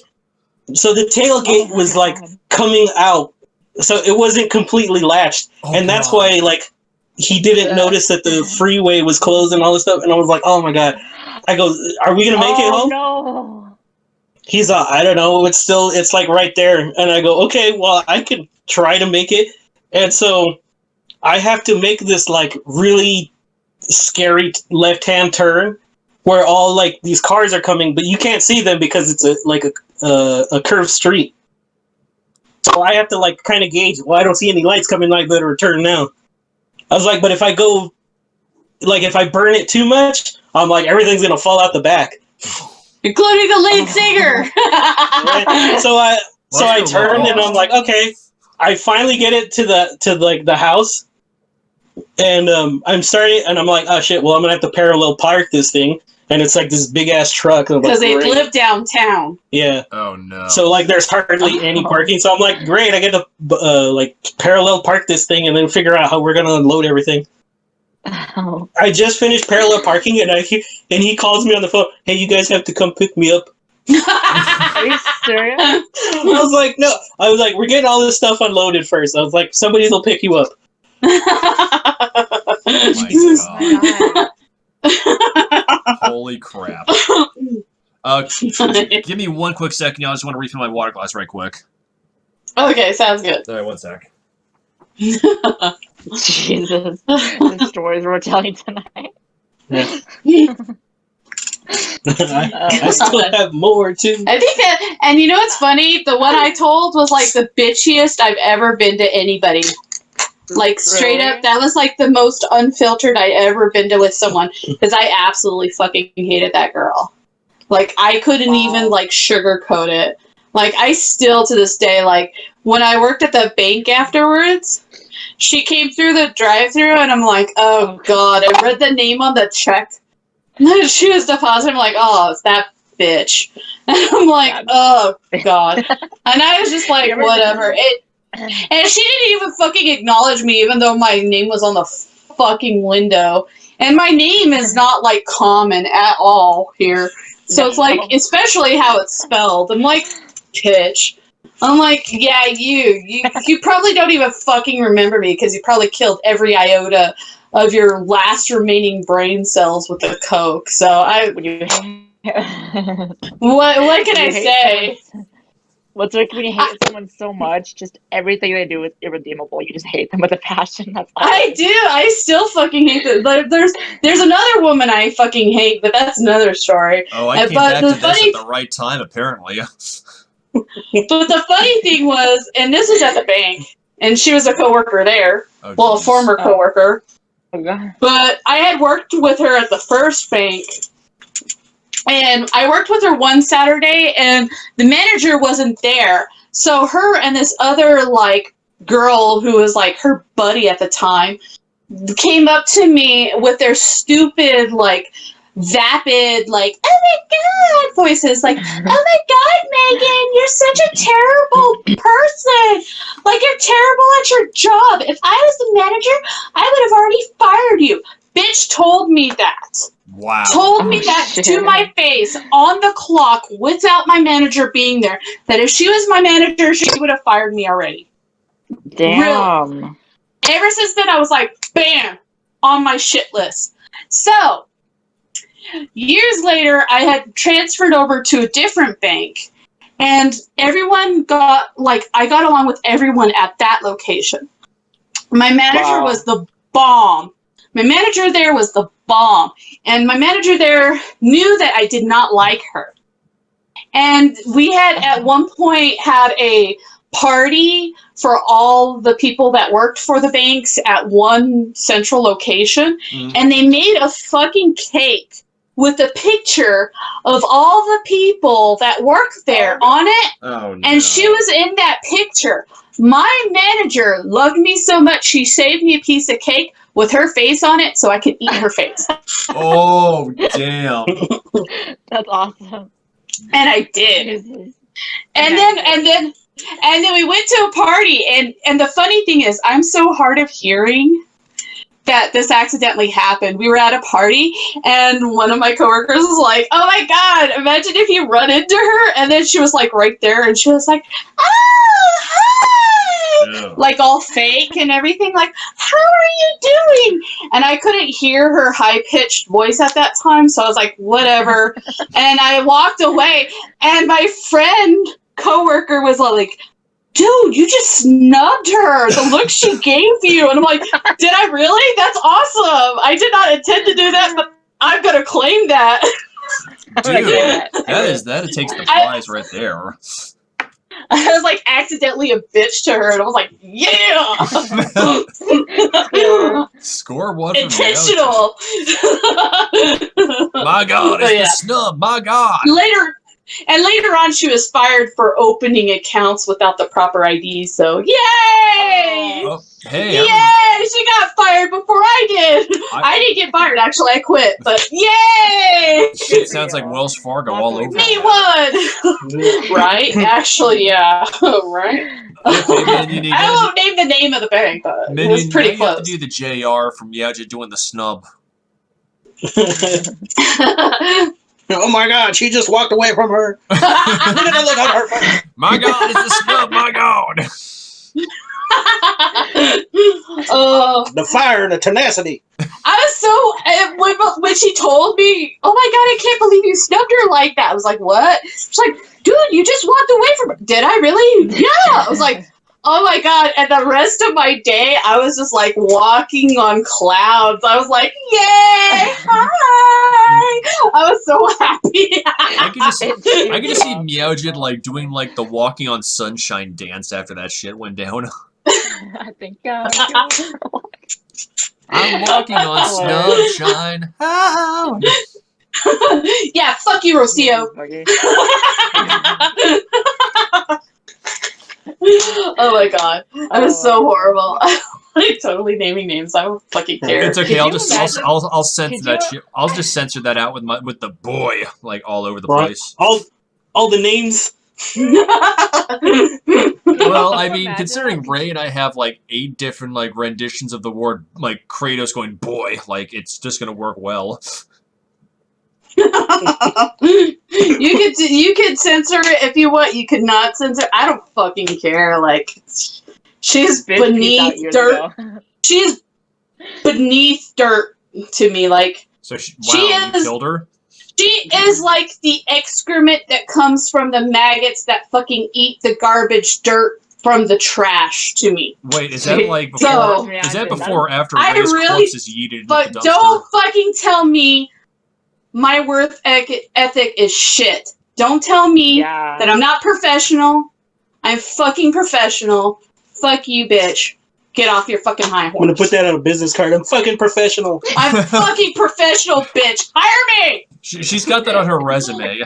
So the tailgate Oh, was my like God. coming out. So it wasn't completely latched. Oh, And that's God. why like he didn't notice that the freeway was closed and all this stuff. And I was like, oh my God. I go, are we going to make it home? No. He's I don't know. It's like right there. And I go, okay, well, I could try to make it. And so I have to make this like really scary left-hand turn where all like these cars are coming, but you can't see them because it's a curved street. So I have to like kind of gauge. Well, I don't see any lights coming like that or turn now. I was like, but if I go, like if I burn it too much, I'm like everything's gonna fall out the back. Including the lead singer. Right? So I turn and I'm like, okay. I finally get it to the house, and I'm starting, and I'm like, oh shit. Well, I'm gonna have to parallel park this thing, and it's like this big ass truck. Because they great. live downtown. Yeah. Oh no. So like, there's hardly any parking. So I'm like, great. I get to like parallel park this thing, and then figure out how we're gonna unload everything. Oh. I just finished parallel parking, and he calls me on the phone. Hey, you guys have to come pick me up. Are you serious? I was like, no. I was like, we're getting all this stuff unloaded first. I was like, somebody will pick you up. Oh my god. Holy crap. Give me one quick second, y'all. I just want to refill my water glass right quick. Okay, sounds good. Alright, 1 sec. Jesus. The stories we're telling tonight. Yeah. I still have more too. I think that, and you know what's funny? The one I told was like the bitchiest I've ever been to anybody. Like straight up, that was like the most unfiltered I'd ever been to with someone because I absolutely fucking hated that girl. Like I couldn't even like sugarcoat it. Like I still to this day, like when I worked at the bank afterwards, she came through the drive-thru and I'm like, oh god, I read the name on the check. She was depositing. I'm like, oh, it's that bitch. And I'm like, oh god. And I was just like, whatever. And she didn't even fucking acknowledge me, even though my name was on the fucking window. And my name is not like common at all here. So it's like, especially how it's spelled. I'm like, bitch. I'm like, yeah, you probably don't even fucking remember me because you probably killed every iota of your last remaining brain cells with the coke. So what can I say? What's like when you hate someone so much, just everything they do is irredeemable. You just hate them with a passion. That's all. I do. I still fucking hate them. There's another woman I fucking hate, but that's another story. Oh, I came back to this at the right time, apparently. But the funny thing was, and this is at the bank, and she was a coworker there. Oh, well, a former coworker. Oh, God. But I had worked with her at the first bank. And I worked with her one Saturday, and the manager wasn't there. So her and this other, like, girl who was, like, her buddy at the time came up to me with their stupid, like, vapid, like, oh my god voices. Like, oh my god, Megan, you're such a terrible person. Like, you're terrible at your job. If I was the manager, I would have already fired you. Bitch told me that. Wow. Told me that to my face on the clock without my manager being there. That if she was my manager, she would have fired me already. Damn. Really. Ever since then, I was like, bam, on my shit list. So, years later, I had transferred over to a different bank. And everyone got, like, I got along with everyone at that location. My manager was the bomb. My manager there was the bomb. And my manager there knew that I did not like her. And we had at one point had a party for all the people that worked for the banks at one central location. And they made a fucking cake with a picture of all the people that work there on it. Oh, no. And she was in that picture. My manager loved me so much, she saved me a piece of cake with her face on it so I could eat her face. Oh, damn. That's awesome. And I did. And then we went to a party, and the funny thing is, I'm so hard of hearing that this accidentally happened. We were at a party, and one of my coworkers was like, oh my god, imagine if you run into her. And then she was like right there, and she was like, oh, hi! Yeah. Like all fake and everything, like, how are you doing? And I couldn't hear her high-pitched voice at that time, so I was like, whatever. And I walked away, and my friend coworker was like, dude, you just snubbed her. The look she gave you. And I'm like, did I really? That's awesome. I did not intend to do that, but I'm going to claim that. Dude, that takes the prize right there. I was like accidentally a bitch to her, and I was like, yeah! Score one. Intentional. My god, it's the snub. My god. Later on, she was fired for opening accounts without the proper ID, so yay! Oh, hey. Yay! She got fired before I did! I didn't get fired, actually, I quit, but yay! It sounds like Wells Fargo all over. Me one! Right? Actually, yeah. Right? Okay, I won't name the name of the bank, but it was pretty close. You have to do the JR from Yauja doing the snub. Oh my god, she just walked away from her. Look at the look on her face. My god, it's the snub, my god. The fire and the tenacity. I was so, when she told me, oh my god, I can't believe you snubbed her like that. I was like, what? She's like, dude, you just walked away from her. Did I really? Yeah. I was like, oh my god. And the rest of my day, I was just like walking on clouds. I was like, yay, hi. I was so happy. I could just see Meowjid like doing like the walking on sunshine dance after that shit went down. I think I'm walking on sunshine. Oh. Yeah, fuck you, Rocio. Oh my god. I was so horrible. I totally naming names. I don't fucking care. It's okay. Could I'll you just imagine- I'll censor could that you- shit. I'll just censor that out with the boy like all over the Right. place. All the names. Well, Could I you mean, imagine considering that? Ray and I have like 8 different like renditions of the word like Kratos going boy, like it's just gonna work well. You could censor it if you want. You could not censor. I don't fucking care. Like, she's Bitch peed out beneath years dirt. ago. She's beneath dirt to me. Like, So She you is- killed her. she is like the excrement that comes from the maggots that fucking eat the garbage dirt from the trash to me. Wait, is that like before? So- Is that before or after I Ray's really- corpse is yeeted into But the dumpster? don't fucking tell me my worth ethic is shit. Don't tell me Yeah. that I'm not professional. I'm fucking professional. Fuck you, bitch. Get off your fucking high I'm gonna horse. put that on a business card. I'm fucking professional. I'm fucking professional, bitch. Hire me! She's got that on her resume.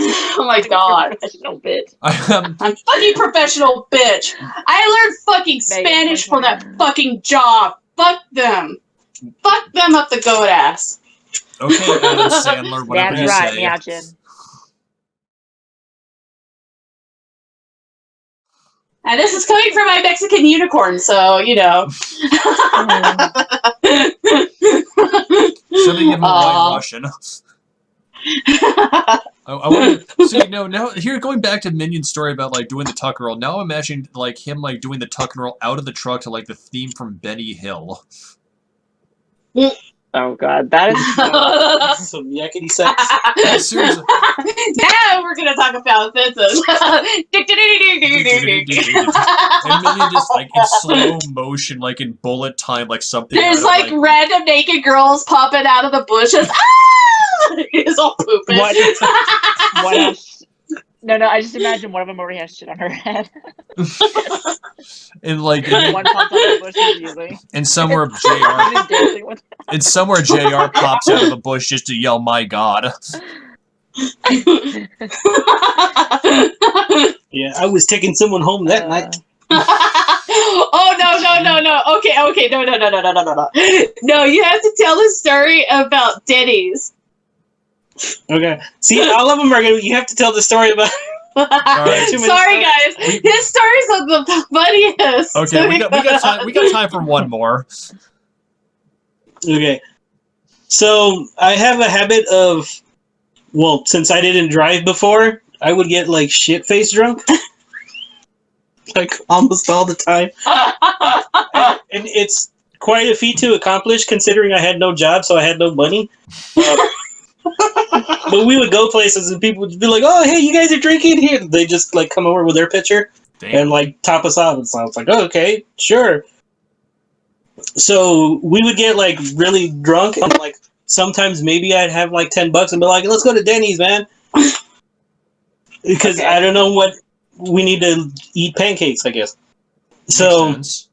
Oh my god. Professional bitch. I'm fucking professional, bitch. I learned fucking Megan, Spanish for that 2020. fucking job. Fuck them. Fuck them up the goat ass. Okay, Adam Sandler, whatever That's you right, say. Miachin. And this is coming from my Mexican unicorn, so, you know. Somebody give him a white Aw. Russian. I want to see now here going back to Minion's story about like doing the tuck roll. Now I'm imagining like him like doing the tuck and roll out of the truck to like the theme from Benny Hill. Oh god, that is Some yakety sax. Seriously. Now we're gonna talk about fences. And Minion just like in slow motion, like in bullet time, like something. There's out of, like random naked girls popping out of the bushes. Ah! He's all pooping. What? What else? No, I just imagine one of them already has shit on her head. and like One pops out of the bush immediately. and somewhere Jr. Just dancing with and somewhere Jr. pops out of a bush just to yell, "My God!" Yeah, I was taking someone home that night. Oh no. Okay, no. No, you have to tell the story about Denny's. Okay. See, all of them are gonna. You have to tell the story about. right. Too many Sorry, stories. guys. His stories are the funniest. Okay, we got time. We got time for one more. Okay. So I have a habit of, well, since I didn't drive before, I would get like shit faced drunk, like almost all the time, and it's quite a feat to accomplish considering I had no job, so I had no money. But we would go places and people would be like, "Oh, hey, you guys are drinking here." They just like come over with their pitcher Damn. and like top us off. And so I was like, oh, "Okay, sure." So we would get like really drunk and like sometimes maybe I'd have like $10 and be like, "Let's go to Denny's, man," because Okay. I don't know what we need to eat pancakes, I guess. Makes So sense.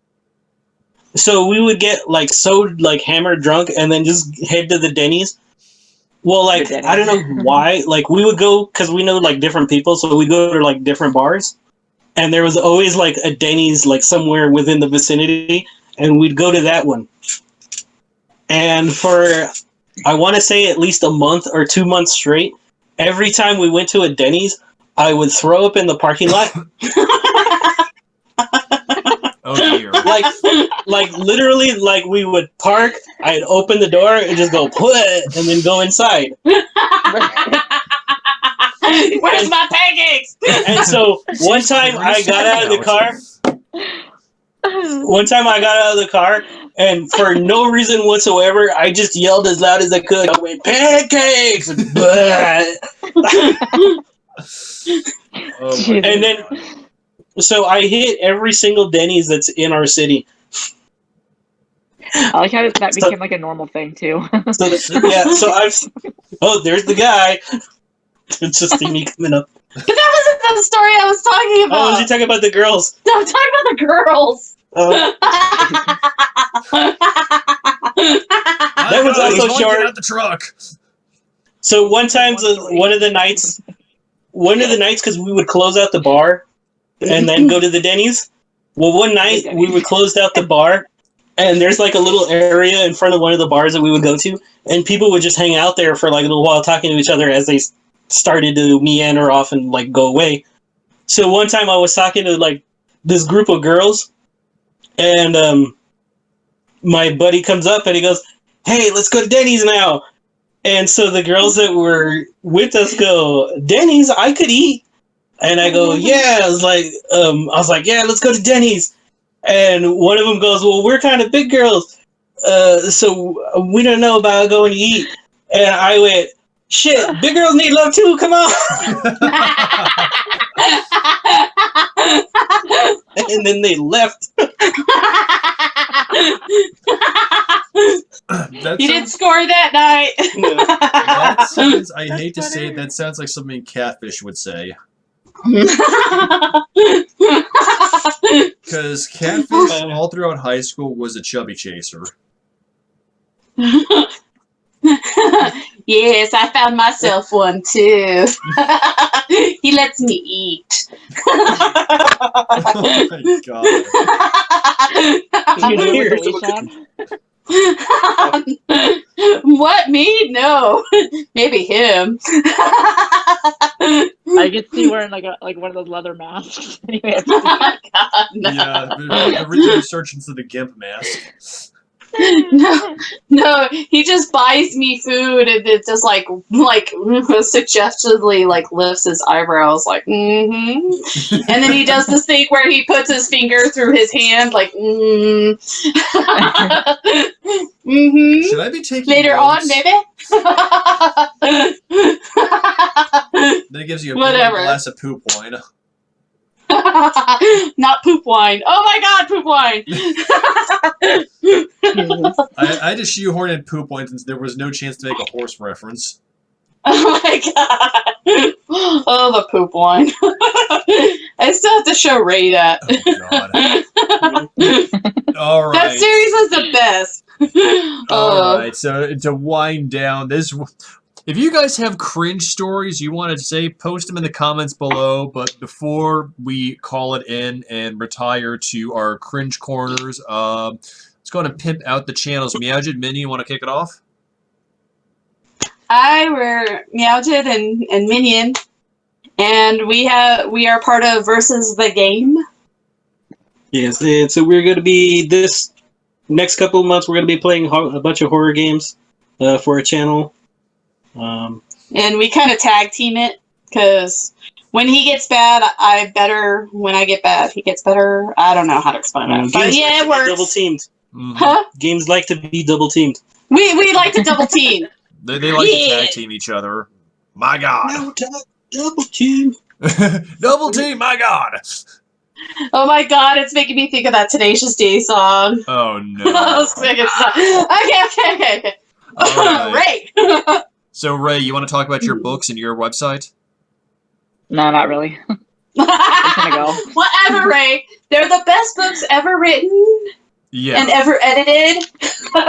so we would get like so like hammered drunk and then just head to the Denny's. Well, like The Denny's. I don't know why. Like we would go because we know like different people, so we go to like different bars, and there was always like a Denny's like somewhere within the vicinity, and we'd go to that one. And for I want to say at least a month or 2 months straight, every time we went to a Denny's, I would throw up in the parking lot. Oh dear. Like literally, like we would park. I'd open the door and just go put, and then go inside. Where's my pancakes? And so one time I got out of the car. One time I got out of the car, and for no reason whatsoever, I just yelled as loud as I could. I went pancakes, and Oh my And then- God. so I hit every single Denny's that's in our city. I like how that became like a normal thing too. So yeah, so I've. Oh, there's the guy. It's just me coming up. But that wasn't the story I was talking Oh, about. was he talking about the girls? No, I'm talking about the girls. That was I also was short. Get out the truck. So one time, one of the nights, because we would close out the bar and then go to the Denny's. Well, one night we would closed out the bar, and there's like a little area in front of one of the bars that we would go to, and people would just hang out there for like a little while talking to each other as they started to meander off and like go away. So one time I was talking to like this group of girls, and my buddy comes up and he goes, "Hey, let's go to Denny's now." And so the girls that were with us go, "Denny's? I could eat." And I go, "Yeah." I was like, "Yeah, let's go to Denny's." And one of them goes, "Well, we're kind of big girls, so we don't know about going to eat." And I went, "Shit, big girls need love too. Come on." And then they left. You didn't score that night. No. That sounds, I hate to say it, that sounds like something Catfish would say. Because Catfish, all throughout high school, was a chubby chaser. Yes, I found myself one too. He lets me eat. Oh my god. You do it with the shop? What, me? No. Maybe him. I could see wearing like one of those leather masks. Anyway, Oh my god, no. Yeah, everything research into the GIMP mask. No, he just buys me food and it just like suggestively like lifts his eyebrows like and then he does this thing where he puts his finger through his hand like Should I be taking later notes? on maybe. Then it gives you a big Whatever. glass of poop wine. Not poop wine. Oh my god, poop wine. I just shoehorned in poop wine since there was no chance to make a horse reference. Oh my god. Oh, the poop wine. I still have to show Ray that. Oh god. All right. That series was the best. All right. So to wind down this, if you guys have cringe stories you want to say, post them in the comments below. But before we call it in and retire to our cringe corners, let's go ahead and pimp out the channels. Meowjid, Minnie, you want to kick it off? We're Meowjid and Minion, and we are part of Versus the Game. Yes, and so we're going to be this next couple of months. We're going to be playing a bunch of horror games for our channel. And we kind of tag team it because when he gets bad, I better. When I get bad, he gets better. I don't know how to explain that, but yeah, it works. Double teamed. Mm-hmm. Huh? Games like to be double teamed. We like to double team. They like to tag team each other. My god. No, double team. Double team, my god. Oh my god, it's making me think of that Tenacious D song. Oh no. I was thinking okay. All right. Ray. So Ray, you want to talk about your books and your website? No, not really. gonna go. Whatever, Ray. They're the best books ever written Yeah. and ever edited. Ray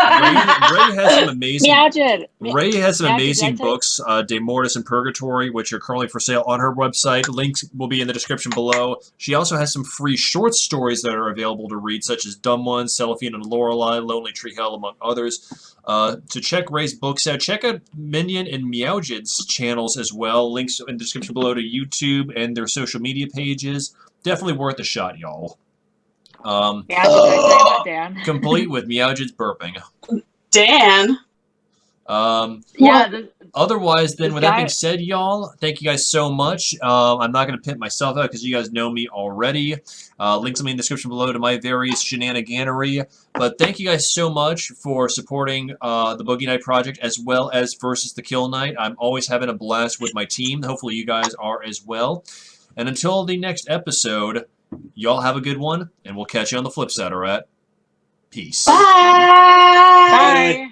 has some amazing. Meowjid. Ray has some Meowjid, amazing did I tell you- books, De Mortis and Purgatory, which are currently for sale on her website. Links will be in the description below. She also has some free short stories that are available to read, such as Dumb Ones, Cellophane and Lorelei, Lonely Tree Hell, among others. To check Ray's books out, check out Minion and Meowjid's channels as well. Links in the description below to YouTube and their social media pages. Definitely worth a shot, y'all. Yeah, did I tell you about Dan? Complete with Meowjid's burping. Dan. Yeah, Otherwise, then, This with that guy- being said, y'all, thank you guys so much. I'm not going to pimp myself out because you guys know me already. Links will be in the description below to my various shenaniganery. But thank you guys so much for supporting the Boogie Night Project as well as Versus the KillKnight. I'm always having a blast with my team. Hopefully you guys are as well. And until the next episode, y'all have a good one, and we'll catch you on the flip side, alright? Peace. Bye. Bye.